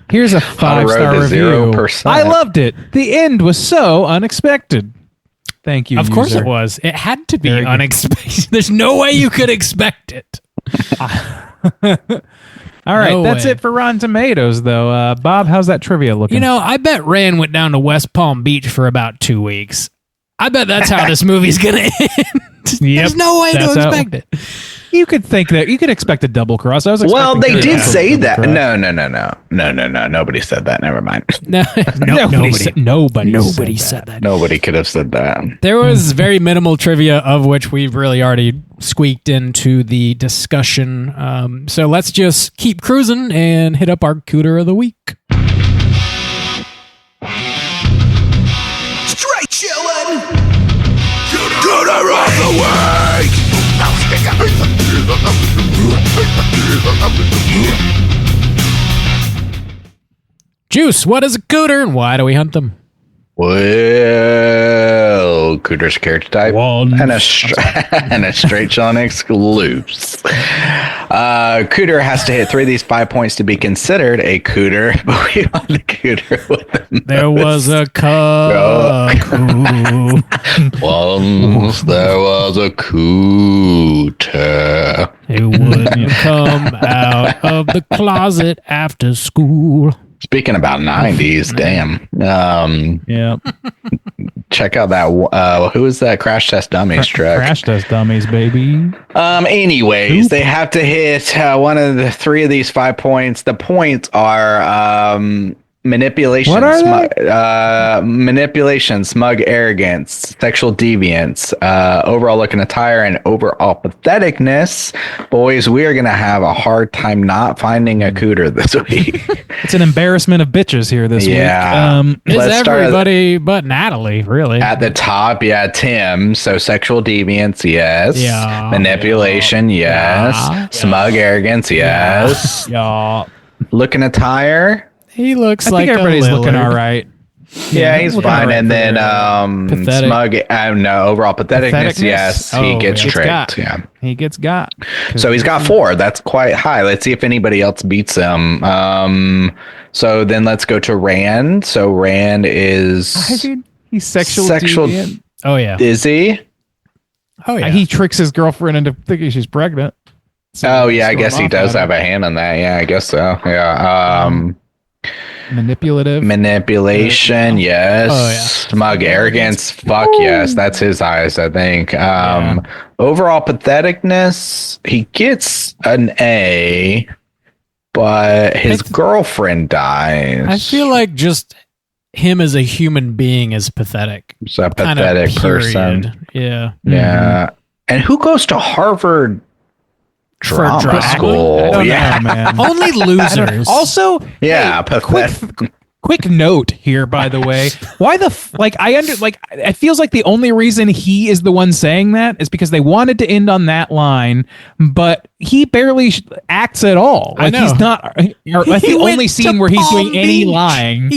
Here's a 5-star review. 0%. I loved it. The end was so unexpected. Thank you. Of course user. it was. It had to be unexpected. There's no way you could expect it. All right, that's it for Rotten Tomatoes, though. Bob, how's that trivia looking? You know, I bet Rand went down to West Palm Beach for about 2 weeks. I bet that's how this movie's going to end. There's no way to expect it. You could think that. You could expect a double cross. Well, they did say that. No. Nobody said that. Never mind. Nobody said that. Nobody could have said that. There was very minimal trivia, of which we've really already squeaked into the discussion. So let's just keep cruising and hit up our Cooter of the Week. Straight chillin'. Cooter of the Week. Juice, what is a Cooter and why do we hunt them? Well, Cooter's character type and a straight John exclusive. Cooter has to hit 3 of these 5 points to be considered a Cooter, but we want the Cooter with the There was a Once there was a Cooter. It wouldn't come out of the closet after school. Speaking about 90s, damn. Yeah. Check out that. Who is that? Crash Test Dummies track. Crash Test Dummies, baby. Anyways, they have to hit one of the 3 of these 5 points. The points are manipulation, smug arrogance, sexual deviance, overall looking attire, and overall patheticness. Boys, we are going to have a hard time not finding a Cooter this week. It's an embarrassment of bitches here this week. It's everybody but Natalie, really. At the top, Tim. So sexual deviance, yes. Yeah. Manipulation, yes. Yeah. Smug arrogance, yes. Yeah. Looking attire. He looks I like think everybody's a looking all right. Yeah, he's fine. And then Pathetic. smug, overall patheticness, yes. He gets tricked. Yeah. He gets got. So he's got 4. That's quite high. Let's see if anybody else beats him. So then let's go to Rand. So Rand is... He's sexual deviant. Oh, yeah. Is he? Oh, yeah. He tricks his girlfriend into thinking she's pregnant. So I guess he does have a hand on that. Yeah, I guess so. Yeah. Manipulation, yes. Oh, yeah. Smug arrogance, fuck yes. That's his eyes, I think. Overall patheticness, he gets an A, but his girlfriend dies. I feel like just him as a human being is pathetic. He's a pathetic person. Yeah. Yeah. And who goes to Harvard drama school? I don't know, man. Only losers. Also, pathetic. Quick note here, by the way. Why the it feels like the only reason he is the one saying that is because they wanted to end on that line, but he barely acts at all. Like, I know. He's not. That's the only scene where he's doing any lying.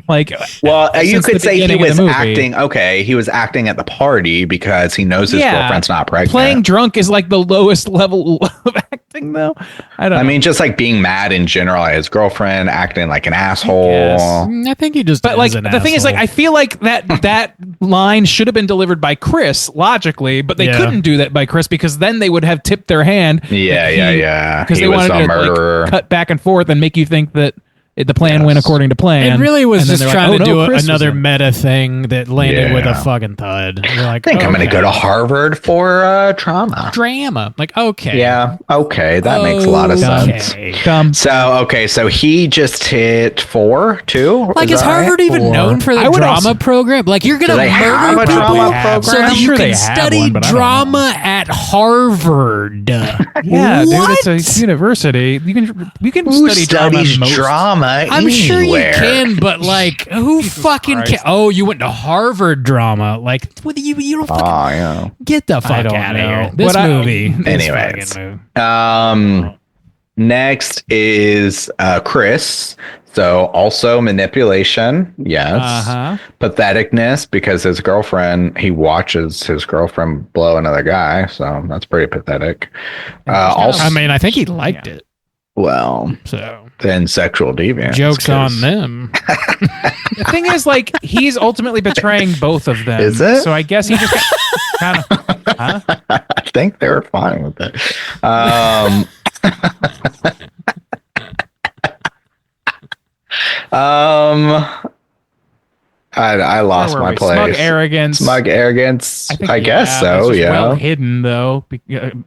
Like, Well, you since could the say he beginning of was the movie. acting. Okay, he was acting at the party because he knows his girlfriend's not pregnant. Playing drunk is like the lowest level of acting, though. I don't know. I mean, just like being mad in general at his girlfriend, acting like an asshole. I think he just. But like the thing is, like, I feel like that line should have been delivered by Chris logically, but they couldn't do that by Chris because then they would have tipped their hand. Yeah. Because He they was wanted a to murderer. like, cut back and forth and make you think that the plan went according to plan. It really was And then just they're like, trying to "Oh, no, do Chris was another in." meta thing that landed with a Yeah. fucking thud. You're like, I think I'm going to go to Harvard for drama. drama. Like, okay. Yeah. Okay. That makes a lot of sense. Dumb. So he just hit 4, 2. Like, is that Harvard right? even known for the I would drama also- program? Like, you're going Do to they have murder a people drama program? so that I'm you sure they can have study one, but I don't drama at Harvard. Yeah, dude, What? it's a university. You can Who study drama. studies most- drama I'm sure you anywhere? can, but like, who fucking Christ. can? Oh, you went to Harvard drama. Like, what, you don't fucking Oh, yeah. get the fuck don't out of know. here. This But I- movie. This Anyways. fucking movie. Next is Chris. So also manipulation, yes. Uh-huh. Patheticness because he watches his girlfriend blow another guy. So that's pretty pathetic. Also, I mean, I think he liked it. well, So then sexual deviance. jokes 'cause- on them. The thing is, like, he's ultimately betraying both of them. Is it? So I guess he just kind of. Huh? I think they were fine with it. I lost Where were my we? place. Smug arrogance. Smug arrogance. think, I guess so. it's just Yeah. well hidden though.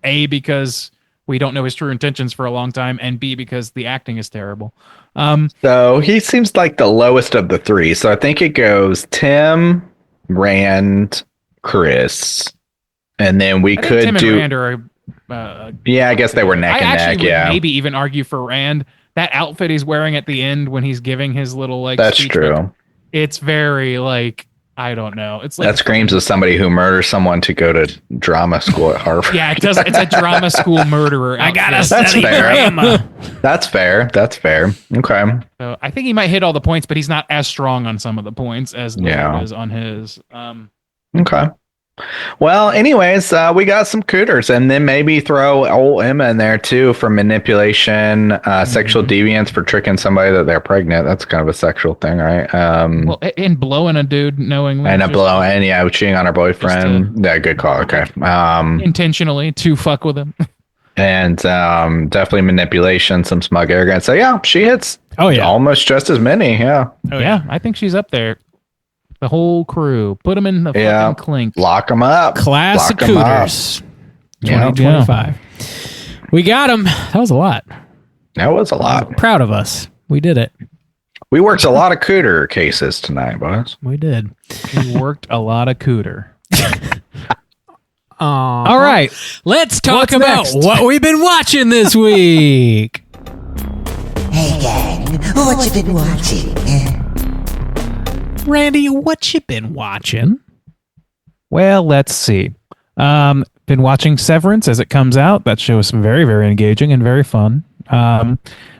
A, because we don't know his true intentions for a long time, and B, because the acting is terrible. So he seems like the lowest of the three. So I think it goes Tim, Rand, Chris, and then we I think could Tim do. and Rand are. Yeah, I guess they were neck I and actually neck. would Yeah, maybe even argue for Rand. That outfit he's wearing at the end when he's giving his little like. that's speech, true. It's very like, I don't know. It's like That screams of somebody who murders someone to go to drama school at Harvard. Yeah, it does. It's a drama school murderer. I gotta outfit. That's study fair. drama. That's fair. That's fair. Okay. So I think he might hit all the points, but he's not as strong on some of the points as Lillard Yeah. is on his. Okay. Well, anyways, we got some cooters, and then maybe throw old Emma in there too for manipulation, sexual deviance for tricking somebody that they're pregnant. That's kind of a sexual thing, right? Well, and blowing a dude knowingly. And a just blowing, yeah, cheating on her boyfriend. Yeah, good call. Okay. intentionally to fuck with him. And definitely manipulation, some smug arrogance. So yeah, she hits. Oh, yeah. almost just as many. Yeah, Oh, yeah, I think she's up there. The whole crew. Put them in the Yeah. fucking clink. lock them up. Class of Lock 'em up. Cooters. Yeah. 2025. We got him. That was a lot. That was a lot. Proud of us. We did it. We worked a lot of cooter cases tonight, boys. We did. We worked a lot of cooter. All All right. Let's talk What's about next? what we've been watching this week. Hey gang, what you been watching? Randy, what you been watching? Well, let's see. Been watching Severance as it comes out. That show is very, very engaging and very fun.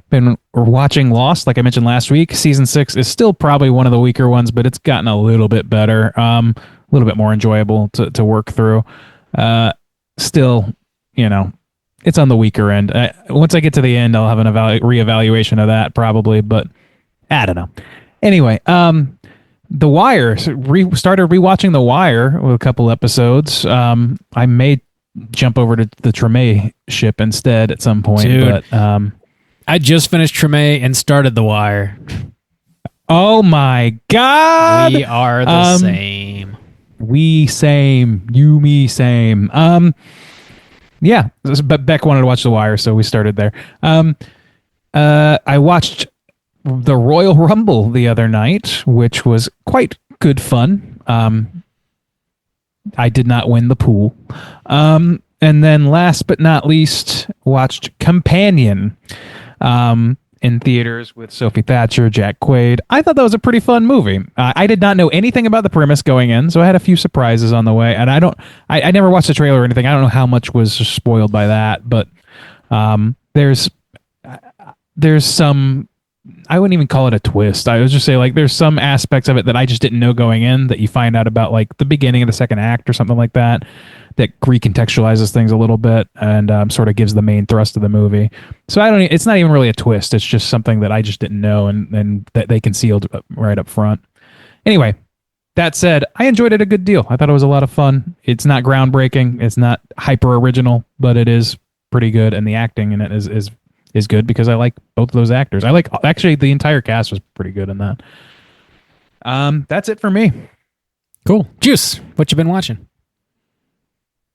Been watching Lost, like I mentioned last week. Season 6 is still probably one of the weaker ones, but it's gotten a little bit better, a little bit more enjoyable to work through. Still, it's on the weaker end. Once I get to the end, I'll have an reevaluation of that probably, but I don't know. Anyway, The Wire. Started rewatching The Wire with a couple episodes. I may jump over to the Treme ship instead at some point. Dude. But I just finished Treme and started The Wire. oh my god, We are the same. we same, you me same. Yeah, but Beck wanted to watch The Wire, so we started there. I watched the Royal Rumble the other night, which was quite good fun. I did not win the pool. And then last but not least, watched Companion in theaters with Sophie Thatcher, Jack Quaid. I thought that was a pretty fun movie. I did not know anything about the premise going in, so I had a few surprises on the way. And I never watched the trailer or anything. I don't know how much was spoiled by that, but there's some I wouldn't even call it a twist. I would just say like there's some aspects of it that I just didn't know going in that you find out about like the beginning of the second act or something like that recontextualizes things a little bit and sort of gives the main thrust of the movie. So it's not even really a twist. It's just something that I just didn't know and that they concealed right up front. Anyway, that said, I enjoyed it a good deal. I thought it was a lot of fun. It's not groundbreaking. It's not hyper original, but it is pretty good. And the acting in it is good because I like both of those actors. Actually, the entire cast was pretty good in that. That's it for me. Cool. Juice, what you been watching?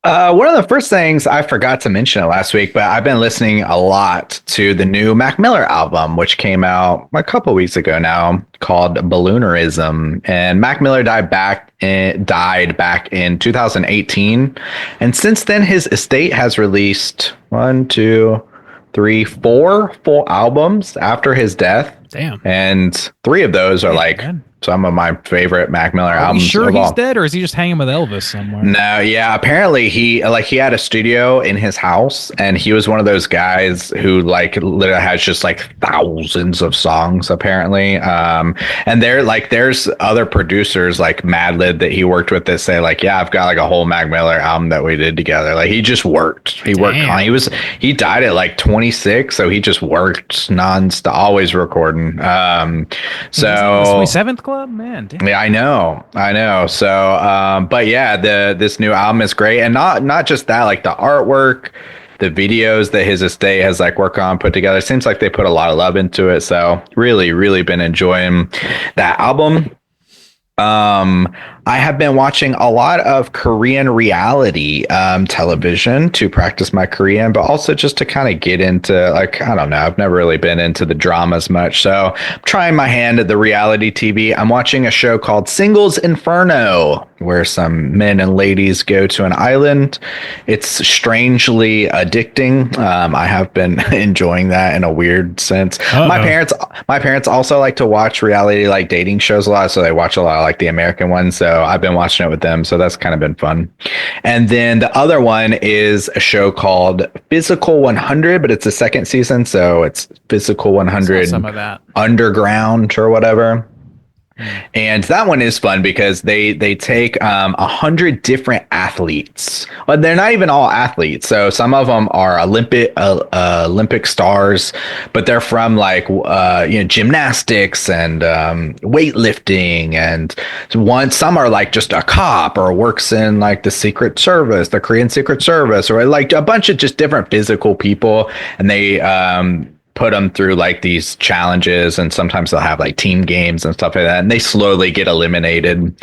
One of the first things I forgot to mention it last week, but I've been listening a lot to the new Mac Miller album, which came out a couple weeks ago now, called Balloonerism. And Mac Miller died back in 2018, and since then his estate has released 4 full albums after his death. Damn. And 3 of those are some of my favorite Mac Miller albums. Are you sure he's dead, or is he just hanging with Elvis somewhere? No, yeah. Apparently, he had a studio in his house, and he was one of those guys who literally has just thousands of songs. Apparently, and there's other producers like Madlib that he worked with that say I've got a whole Mac Miller album that we did together. He just worked. He worked. He died at 26, so he just worked nonstop, always recording. So 27th Club, man. Damn. Yeah, I know. So, but yeah, this new album is great, and not just that, the artwork, the videos that his estate has worked on, put together. It seems like they put a lot of love into it. So, really, really been enjoying that album. I have been watching a lot of Korean reality television to practice my Korean, but also just to kind of get into I don't know, I've never really been into the dramas much. So I'm trying my hand at the reality TV. I'm watching a show called Singles Inferno, where some men and ladies go to an island. It's strangely addicting. I have been enjoying that in a weird sense. My parents also like to watch reality dating shows a lot, so they watch a lot of the American ones. So I've been watching it with them, so that's kind of been fun. And then the other one is a show called Physical 100, but it's the second season, so it's Physical 100 some of that. Underground or whatever. And that one is fun because they take 100 different athletes. Well, they're not even all athletes. So some of them are Olympic stars, but they're from gymnastics and weightlifting, and some are just a cop or works in the Secret Service, the Korean Secret Service, or a bunch of just different physical people, and they put them through these challenges, and sometimes they'll have team games and stuff like that, and they slowly get eliminated.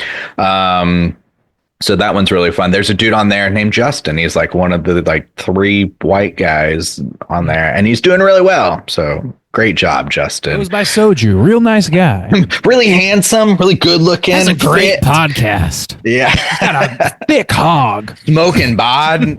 So that one's really fun. There's a dude on there named Justin. He's one of the 3 white guys on there, and he's doing really well. So great job, Justin. It was by Soju. Real nice guy. Really handsome, really good looking. That's a great podcast. Yeah. Got a thick hog. Smoking bod,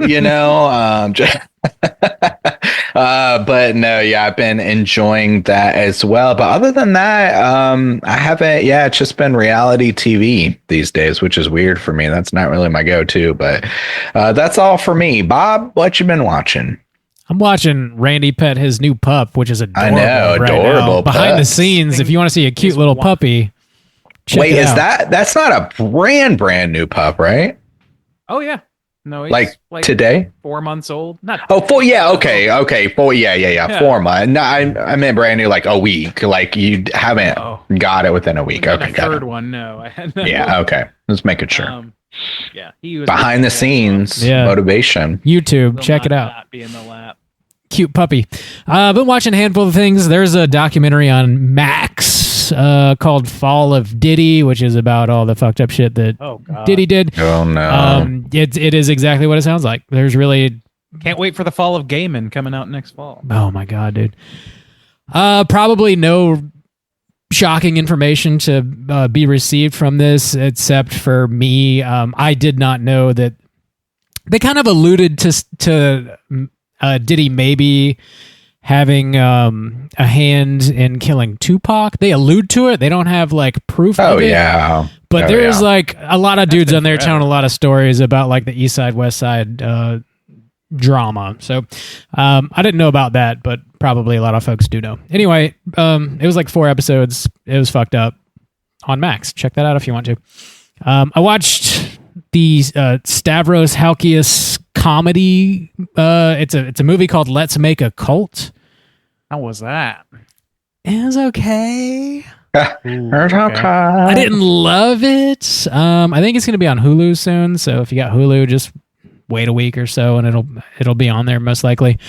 but no, yeah, I've been enjoying that as well. But other than that, I haven't. Yeah, it's just been reality TV these days, which is weird for me. That's not really my go-to, but that's all for me. Bob, what you been watching? I'm watching Randy pet his new pup, which is adorable. I know, adorable. Right, behind the scenes, if you want to see a cute little puppy, check it out. That's not a brand new pup, right? Oh yeah. No, he's today, 4 months old. Not 4. Yeah, okay. 4. Yeah. 4 months. No, I meant brand new, a week. You haven't got it within a week. Okay, got third it. one. No, I had. Yeah. Okay. Let's make it sure. Yeah, he was behind the scenes motivation. YouTube, check it out. Not be in the lap. Cute puppy. I've been watching a handful of things. There's a documentary on Max called Fall of Diddy, which is about all the fucked up shit that Diddy did. Oh no. It is exactly what it sounds like. There's really can't wait for the Fall of Gaiman coming out next fall. Oh my god, dude. Probably no shocking information to be received from this, except for me. I did not know that they kind of alluded to Diddy maybe having a hand in killing Tupac. They allude to it. They don't have proof of it. Oh yeah. But there's a lot of dudes on there telling a lot of stories about the East Side, West Side drama. So I didn't know about that, but probably a lot of folks do know. Anyway, it was like 4 episodes. It was fucked up on Max. Check that out if you want to. I watched the Stavros Halkias comedy. It's a movie called Let's Make a Cult. How was that? It was okay. Okay. I didn't love it. I think it's going to be on Hulu soon. So if you got Hulu, just wait a week or so, and it'll be on there most likely.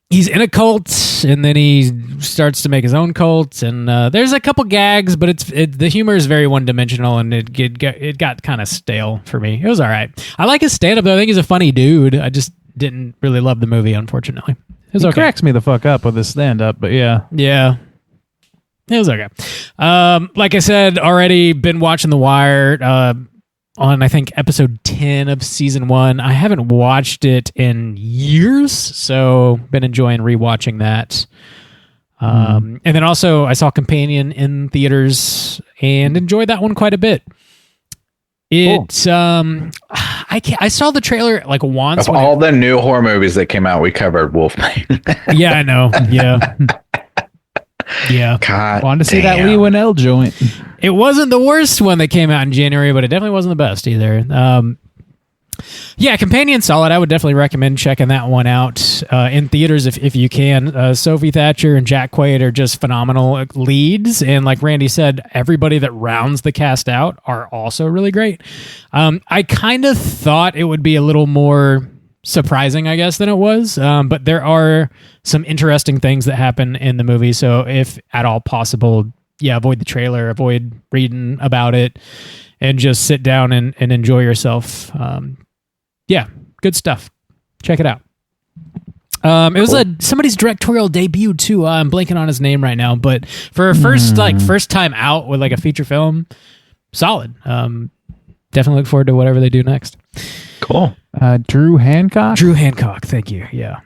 He's in a cult, and then he starts to make his own cult, and there's a couple gags, but the humor is very one-dimensional, and it got kind of stale for me. It was all right. I like his stand-up, though. I think he's a funny dude. I just didn't really love the movie, unfortunately. It was He okay. cracks me the fuck up with his stand-up, but yeah. Yeah. It was okay. Like I said, already been watching The Wire on, I think, episode 10 of season 1. I haven't watched it in years, so been enjoying rewatching that. And then also, I saw Companion in theaters and enjoyed that one quite a bit. I saw the trailer like once. Of all the new horror movies that came out, we covered Wolfman. Yeah, I know. Yeah. Yeah. God Wanted to see that damn. Lee Winnell joint. It wasn't the worst one that came out in January, but it definitely wasn't the best either. Yeah, Companion solid. I would definitely recommend checking that one out in theaters if you can. Sophie Thatcher and Jack Quaid are just phenomenal leads, and like Randy said, everybody that rounds the cast out are also really great. I kind of thought it would be a little more surprising, I guess, than it was, but there are some interesting things that happen in the movie, so if at all possible, yeah, avoid the trailer, avoid reading about it, and just sit down and enjoy yourself. Yeah, good stuff. Check it out. It was somebody's directorial debut too. I'm blanking on his name right now, but for a first time out with like a feature film, solid. Definitely look forward to whatever they do next. Cool. Drew Hancock? Drew Hancock, thank you. Yeah.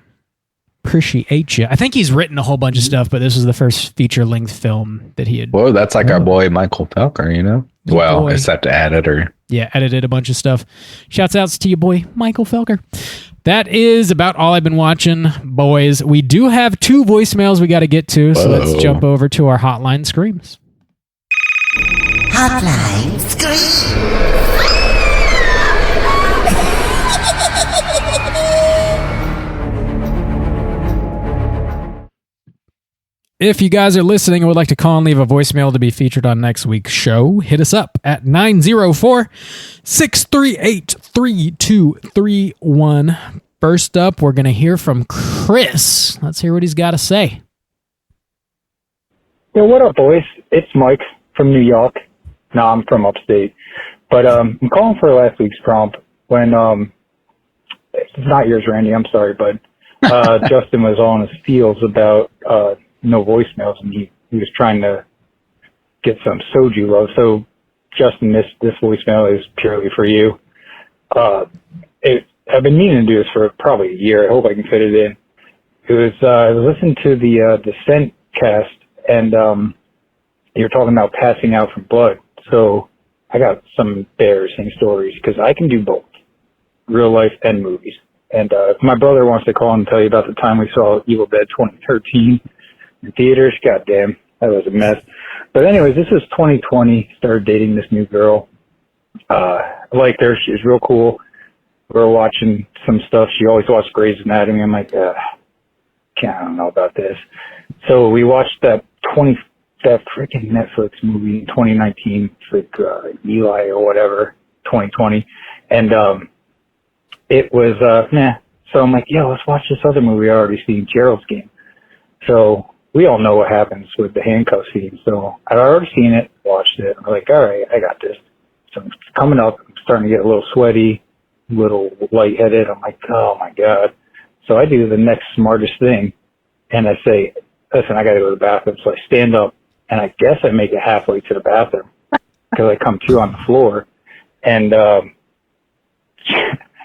Appreciate you. I think he's written a whole bunch of stuff, but this was the first feature-length film that he had. Whoa, that's like our boy Michael Felker, you know? Yeah, Well, boy. except editor. Yeah, edited a bunch of stuff. Shouts outs to you, boy, Michael Felker. That is about all I've been watching, boys. We do have 2 voicemails we got to get to, so let's jump over to our Hotline Screams. Hotline Scream. If you guys are listening and would like to call and leave a voicemail to be featured on next week's show, hit us up at 904-638-3231. First up, we're going to hear from Chris. Let's hear what he's got to say. Yo, what up, boys? It's Mike from New York. No, I'm from upstate. But I'm calling for last week's prompt when, it's not yours, Randy, I'm sorry, but Justin was on his feels about no voicemails, and he was trying to get some soju love. So, Justin, this voicemail is purely for you. I've been meaning to do this for probably a year. I hope I can fit it in. It was I was listening to the Descent cast, and you're talking about passing out from blood. So I got some embarrassing stories because I can do both, real life and movies. And if my brother wants to call and tell you about the time we saw Evil Dead 2013 in theaters, goddamn, that was a mess. But anyways, this is 2020. Started dating this new girl. I liked her. She was real cool. We were watching some stuff. She always watched Grey's Anatomy. I'm like, I don't know about this. So we watched that freaking Netflix movie in 2019. It's like Eli or whatever, 2020. And it was, So I'm like, let's watch this other movie I already seen, Gerald's Game. So we all know what happens with the handcuff scene. So I'd already seen it, watched it. I'm like, all right, I got this. So it's coming up. I'm starting to get a little sweaty, a little lightheaded. I'm like, oh my God. So I do the next smartest thing. And I say, listen, I got to go to the bathroom. So I stand up, and I guess I make it halfway to the bathroom because I come to on the floor. And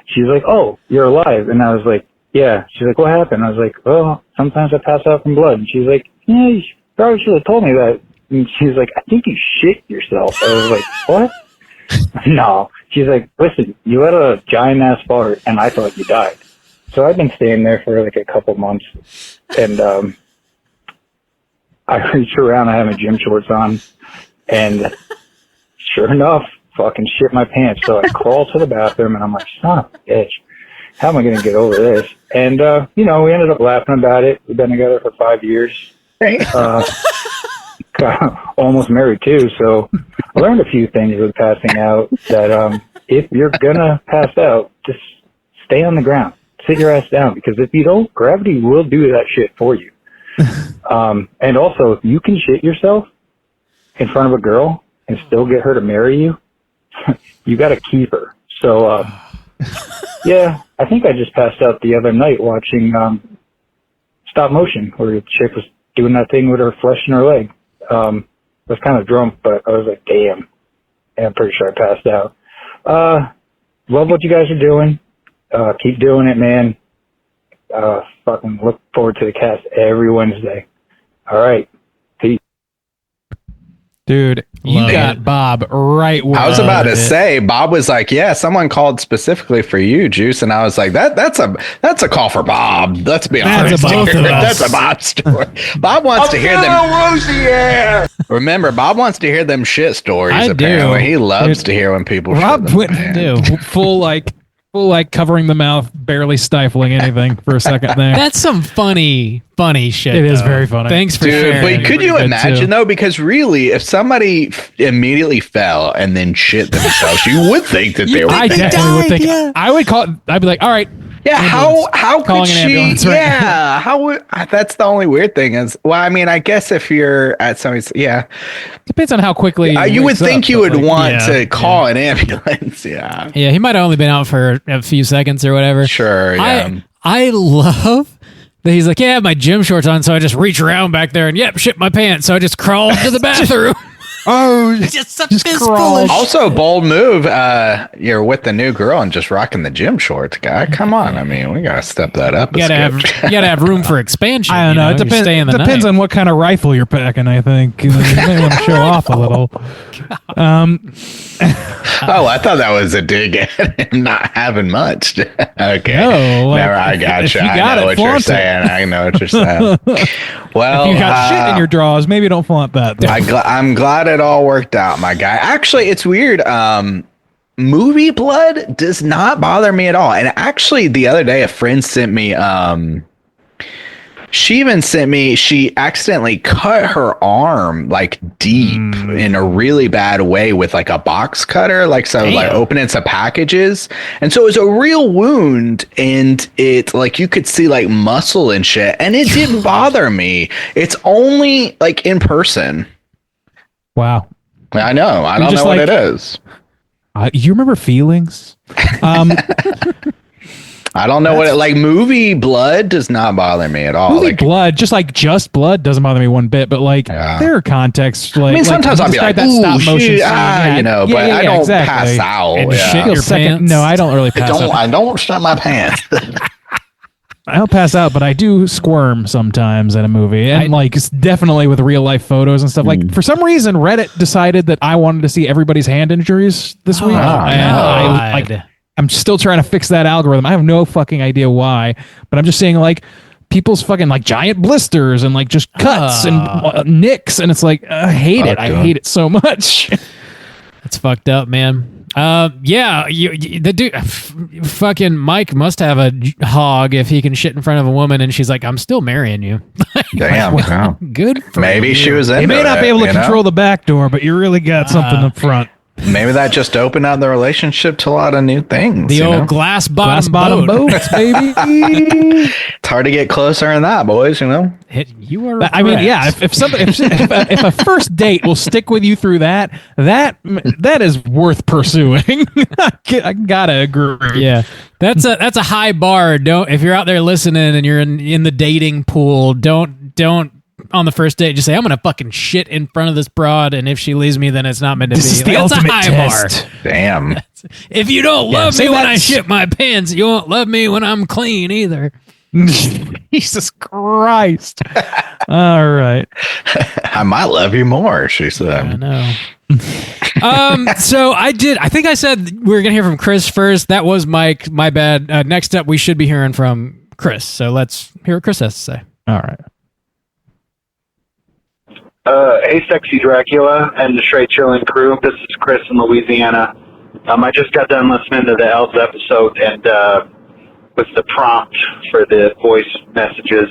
she's like, oh, you're alive. And I was like, yeah. She's like, what happened? I was like, well, sometimes I pass out from blood. And she's like, yeah, you probably should have told me that. And she's like, I think you shit yourself. I was like, what? No. She's like, listen, you had a giant ass fart and I thought you died. So I've been staying there for like a couple months, and I reach around, I have my gym shorts on, and sure enough, fucking shit my pants. So I crawl to the bathroom and I'm like, son of a bitch, how am I going to get over this? And, we ended up laughing about it. We've been together for 5 years. Almost married too. So I learned a few things with passing out that, if you're going to pass out, just stay on the ground, sit your ass down, because if you don't, gravity will do that shit for you. And also, if you can shit yourself in front of a girl and still get her to marry you, you got to keep her. So, yeah, I think I just passed out the other night watching stop motion, where the chick was doing that thing with her flesh in her leg. I was kind of drunk, but I was like, damn. And I'm pretty sure I passed out. Love what you guys are doing. Keep doing it, man. Fucking look forward to the cast every Wednesday. All right. Peace. Dude, you got Bob right where I was about to say, Bob was like, yeah, someone called specifically for you, Juice. And I was like, that's a call for Bob. Let's be honest. That's a Bob story. Bob wants to hear them. Remember, Bob wants to hear them shit stories. Apparently, he loves to hear when people. Rob went full covering the mouth, barely stifling anything for a second there. That's some funny shit. It is very funny. Thanks for sharing. But could you imagine though? Because really, if somebody immediately fell and then shit themselves, you would think that they were. I definitely would think. Yeah. I would call. I'd be like, all right. Yeah, how could she? Yeah, how would? That's the only weird thing is. Well, I mean, I guess if you're at somebody's, depends on how quickly. You would think you would want to call an ambulance. Yeah, he might have only been out for a few seconds or whatever. Sure. Yeah. I love that he's like, yeah, I have my gym shorts on, so I just reach around back there and shit my pants, so I just crawled to the bathroom. Just a fistful. Also, bold move. You're with the new girl and just rocking the gym shorts, guy. Come on, I mean, we gotta step that up. You gotta have room for expansion. I don't know. It depends on what kind of rifle you're packing. I think you may want to show off a little. I thought that was a dig at him not having much. Okay, no, I got you. I know what you're saying. I know what you're saying. Well, if you got shit in your drawers, maybe don't flaunt that. I'm glad it all worked out, my guy. Actually, it's weird. Movie blood does not bother me at all. And actually, the other day, a friend sent me. She accidentally cut her arm like deep in a really bad way with like a box cutter, like opening some packages. And so it was a real wound, and it like you could see like muscle and shit, and it didn't bother me. It's only like in person. Wow. I know. I don't know what it is. You remember Feelings? I don't know what it like. Movie blood does not bother me at all. Movie blood, just blood doesn't bother me one bit. But like there are contexts. Like, I mean, sometimes I'll be like, that stop motion, but I don't pass out. And shit your pants. No, I don't really pass out. I don't shit my pants. I don't pass out, but I do squirm sometimes in a movie, and it's definitely with real life photos and stuff. Like for some reason, Reddit decided that I wanted to see everybody's hand injuries this week, and I'm still trying to fix that algorithm. I have no fucking idea why, but I'm just seeing like people's fucking like giant blisters and like just cuts and nicks, and it's like I hate it. I hate it so much. That's fucked up, man. The dude, fucking Mike must have a hog if he can shit in front of a woman, and she's like, "I'm still marrying you." Damn, wow. Good. Maybe you. She was. You may not be able to control the back door, but you really got something up front. Maybe that just opened out the relationship to a lot of new things. The old glass bottom boats, baby. It's hard to get closer than that, boys. You know. You are. I mean, yeah. If a first date will stick with you through that is worth pursuing. I gotta agree. Yeah, that's a high bar. If you're out there listening and you're in the dating pool, don't. On the first date, just say, I'm gonna fucking shit in front of this broad, and if she leaves me, then it's not meant to be. Is the That's ultimate a high test. bar. Damn. If you don't love me when I shit my pants, you won't love me when I'm clean either. Jesus Christ. All right. I might love you more, she said. I know. So I think I said we were going to hear from Chris first. That was Mike. My bad. Next up, we should be hearing from Chris. So let's hear what Chris has to say. All right. Hey, Sexy Dracula and the Straight Chillin' crew. This is Chris in Louisiana. I just got done listening to the Elves episode, and with the prompt for the voice messages,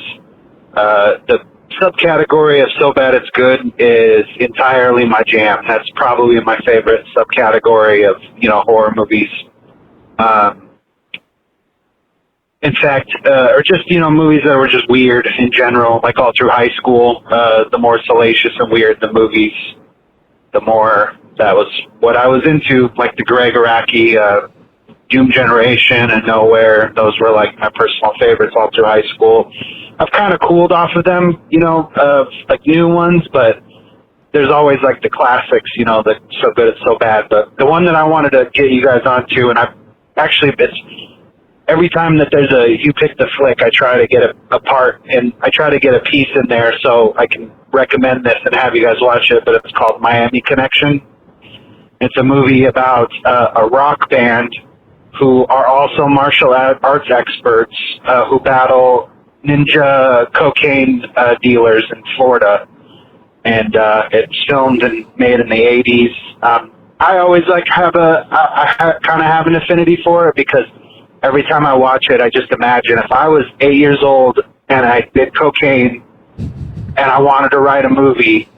the subcategory of So Bad It's Good is entirely my jam. That's probably my favorite subcategory of, horror movies. In fact, or just, movies that were just weird in general, like all through high school. The more salacious and weird the movies, the more that was what I was into, like the Greg Araki, Doom Generation and Nowhere. Those were like my personal favorites all through high school. I've kind of cooled off of them, like new ones, but there's always like the classics, the So Good It's So Bad. But the one that I wanted to get you guys onto, and I've actually, every time that there's You Pick the Flick, I try to get a part, and I try to get a piece in there so I can recommend this and have you guys watch it, but it's called Miami Connection. It's a movie about a rock band who are also martial arts experts who battle ninja cocaine dealers in Florida. And it's filmed and made in the 80s. I always I kind of have an affinity for it because every time I watch it, I just imagine if I was 8 years old and I did cocaine and I wanted to write a movie,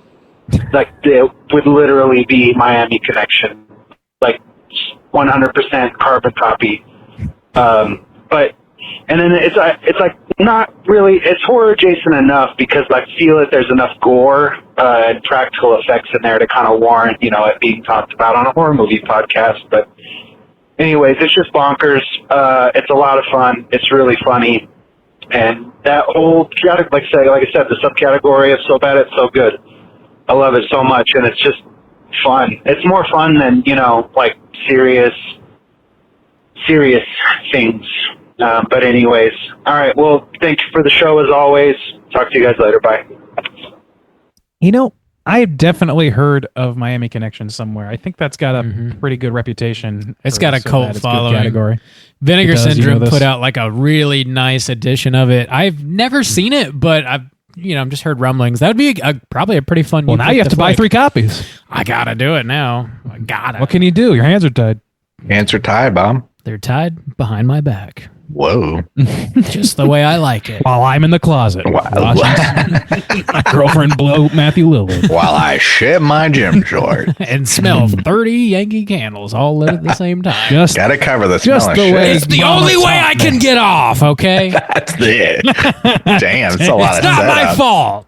like it would literally be Miami Connection, like 100% carbon copy. And then it's like not really, it's horror adjacent enough because I feel that there's enough gore and practical effects in there to kind of warrant, it being talked about on a horror movie podcast. But anyways, it's just bonkers. It's a lot of fun. It's really funny. And that whole, like I said, the subcategory of So Bad It's So Good. I love it so much, and it's just fun. It's more fun than, like serious things. But anyways, all right. Well, thank you for the show as always. Talk to you guys later. Bye. I've definitely heard of Miami Connection somewhere. I think that's got a pretty good reputation. It's got a cult following. Category. Vinegar Syndrome put out like a really nice edition of it. I've never seen it, but I've just heard rumblings. That would be probably a pretty fun. Well, now you have to buy 3 copies. I gotta do it now. I gotta. What can you do? Your hands are tied. Hands are tied, Bob. They're tied behind my back. Whoa. Just the way I like it. While I'm in the closet. My girlfriend blow Matthew Lillard. While I shit my gym short. And smell 30 Yankee candles all lit at the same time. Gotta cover the smell of shit. It's the only way I can get off, okay? That's it. Damn, it's a lot of setup. It's not my fault.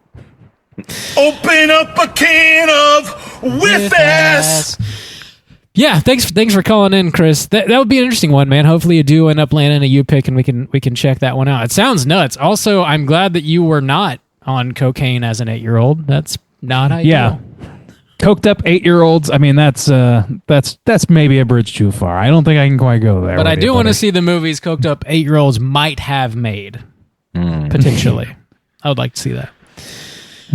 Open up a can of with ass. Yeah, thanks for calling in, Chris. That would be an interesting one, man. Hopefully you do end up landing a You Pick and we can check that one out. It sounds nuts. Also, I'm glad that you were not on cocaine as an 8-year-old. That's not ideal. Yeah. Coked up 8-year-olds. I mean, that's maybe a bridge too far. I don't think I can quite go there. But I do want to see the movies coked up 8-year-olds might have made. Potentially. I would like to see that.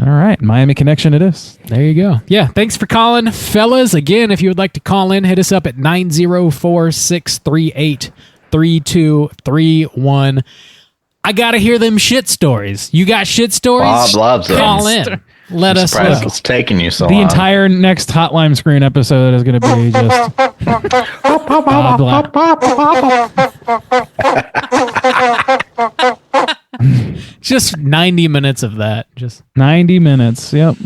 All right, Miami Connection it is. There you go. Yeah, thanks for calling, fellas. Again, if you would like to call in, hit us up at 904-638-3231. I got to hear them shit stories. You got shit stories? Bob loves them. Call in. Let us know. It's taking you so long. The long. entire next Hotline Scream episode is going to be just just 90 minutes of that. Just 90 minutes. Yep.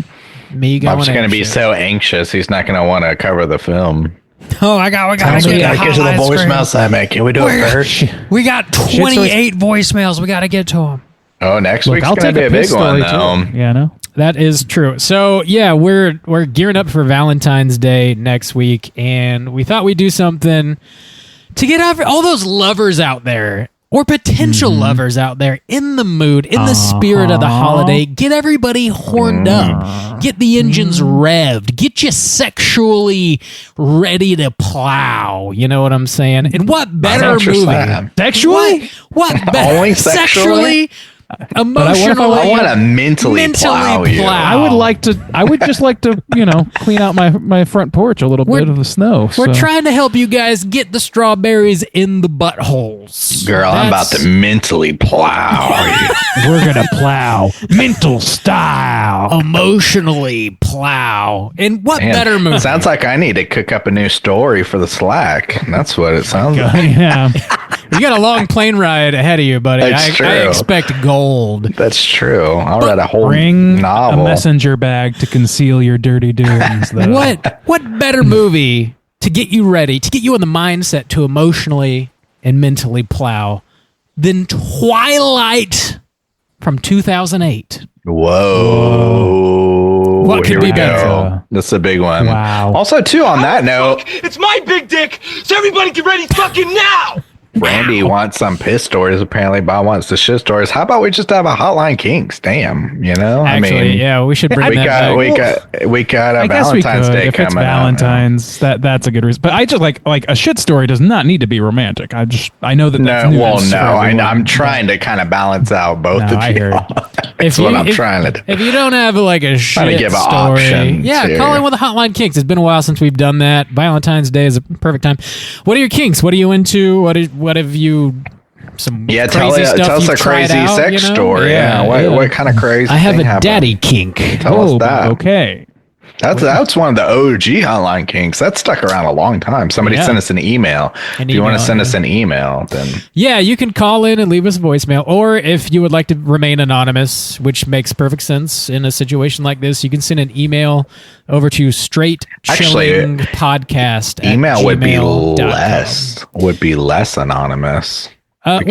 Me going. Bob's going to be so anxious. He's not going to want to cover the film. Oh, we got to get to the voicemail segment. Can we do it first? We got 28 voicemails. We got to get to them. Oh, next week's going to be a big one, though. Yeah, I know. That is true. So, yeah, we're gearing up for Valentine's Day next week, and we thought we'd do something to get all those lovers out there, or potential lovers out there, in the mood, in the spirit of the holiday. Get everybody horned up. Get the engines revved. Get you sexually ready to plow. You know what I'm saying? And what better movie? Sexually? What better? Only sexually? emotionally. I want to mentally plow you. I would just like to, clean out my front porch a little bit of the snow. We're trying to help you guys get the strawberries in the buttholes. Girl, I'm about to mentally plow you. We're going to plow mental style. Emotionally plow. And what Man, better movie? Sounds like I need to cook up a new story for the Slack. That's what it sounds like. Yeah. You got a long plane ride ahead of you, buddy. That's true. I expect gold. That's true. I'll write a whole Bring novel. a messenger bag to conceal your dirty doings. What better movie to get you ready, to get you in the mindset to emotionally and mentally plow than Twilight from 2008? Whoa. What could be better? Go. That's a big one. Wow. Also, too, on that note, It's my big dick, so everybody get ready fucking now! Randy wants some piss stories. Apparently, Bob wants the shit stories. How about we just have a Hotline Kinks? Damn, Actually, yeah, we should bring that back. We got a I guess we Valentine's could. Day If coming it's up. Valentine's, that's a good reason. But I just like a shit story does not need to be romantic. I know that. That's nuanced for everyone. I'm trying to kind of balance out both of I you. hear That's what I'm trying to do. If you don't have like a Trying to shit give story, options here. call in with a Hotline Kinks. It's been a while since we've done that. Valentine's Day is a perfect time. What are your kinks? What are you into? What have you? Some Yeah, crazy tell stuff us you've a tried crazy out, sex story. Yeah, what kind of crazy? I have thing a happened? daddy kink. Tell us that. Okay. That's one of the OG Hotline Kinks. That stuck around a long time. Somebody sent us an email. If you want to send us an email, then yeah, you can call in and leave us a voicemail. Or if you would like to remain anonymous, which makes perfect sense in a situation like this, you can send an email over to straightchillingpodcast. Email would be less anonymous. Well, if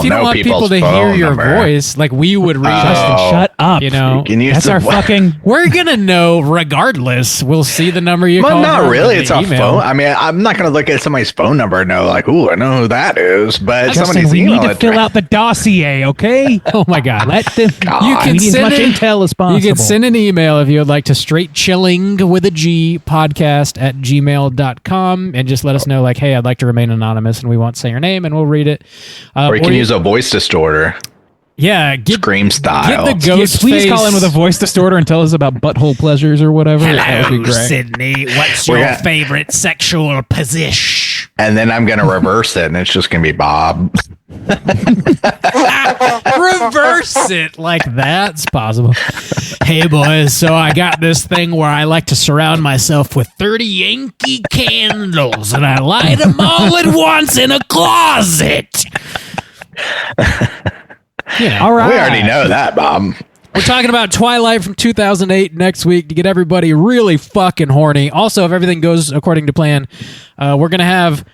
you don't want people to hear your voice, like we would read Justin, shut up. That's our fucking. We're gonna know regardless. We'll see the number you well, call. not really. It's a email. phone. I mean, I'm not going to look at somebody's phone number and know, like, ooh, I know who that is. But Justin, somebody's we email need to fill out the dossier, okay? Oh my God! Let them. You can we need as send much intel as possible. You can send an email if you would like to straightchilling with a G podcast at gmail.com and just let us know, like, hey, I'd like to remain anonymous and we won't say your name and we'll read it. Or you can use a voice distorter. Yeah, Scream style. Get the ghost please face. call in with a voice distorter and tell us about butthole pleasures or whatever. That would be great. Sydney. What's your favorite sexual position? And then I'm going to reverse it, and it's just going to be Bob. Reverse it like that's possible. Hey boys, so I got this thing where I like to surround myself with 30 Yankee candles and I light them all at once in a closet. Yeah. All right. We already know that, Bob. We're talking about Twilight from 2008 next week to get everybody really fucking horny. Also, if everything goes according to plan, we're going to have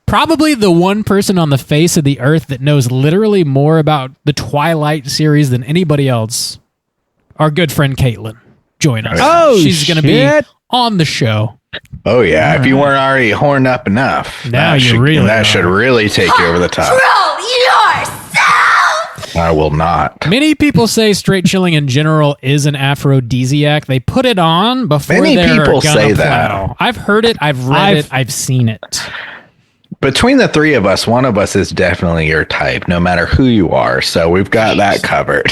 probably the one person on the face of the earth that knows literally more about the Twilight series than anybody else. Our good friend Caitlin. Join us. Oh, she's going to be on the show. Oh, yeah. If you weren't already horned up enough, Now that you should, really that are. should really take you over the top. Prove yourself! I will not. Many people say straight chilling in general is an aphrodisiac. They put it on before Many they're people gonna say plow. that. I've heard it. I've read it. I've seen it. Between the three of us, one of us is definitely your type, no matter who you are. So we've got that covered.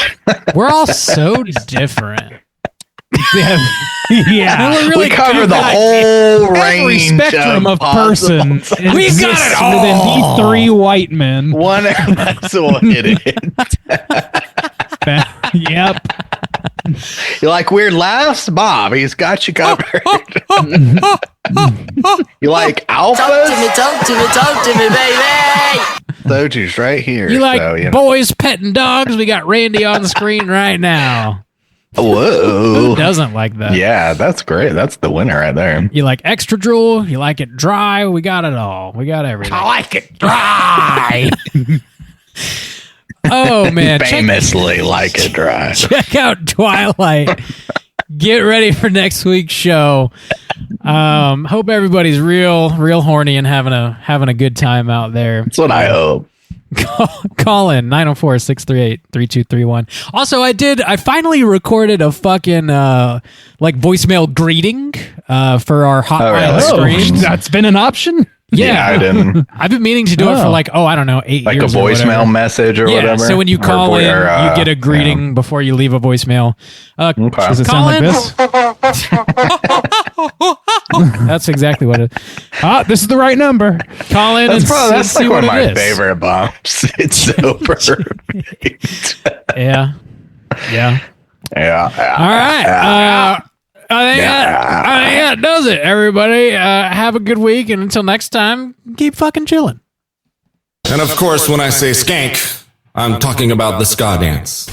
We're all so different. Yeah. We're really we cover good the at whole Every range spectrum of person We've got exists it all. within these three white men. One of us will hit it. Yep. You like weird laughs? Bob, he's got you covered. You like alphas? Talk to me, baby! Soju's right here. You like so, boys petting dogs? We got Randy on the screen right now. Whoa. Who doesn't like that? Yeah, that's great. That's the winner right there. You like extra drool? You like it dry? We got it all. We got everything. I like it dry! Oh, man. Famously like it dry. Check out Twilight. Get ready for next week's show. Hope everybody's real horny and having a good time out there. That's what I hope. Call in 904-638-3231. Also, I finally recorded a fucking like voicemail greeting for our Hotline Scream. That's been an option? Yeah, I didn't. I've been meaning to do it for like, I don't know, 8 Like a years. Like a voicemail message or whatever. So when you call in, you get a greeting before you leave a voicemail. Does it sound like this? That's exactly what it is. This is the right number. Call in That's and like see one what of my it is. favorite bumps. It's so perfect. Yeah. Yeah. All right. I think that does it, everybody. Have a good week, and until next time, keep fucking chilling. And of course, when I say skank, I'm talking about the ska dance.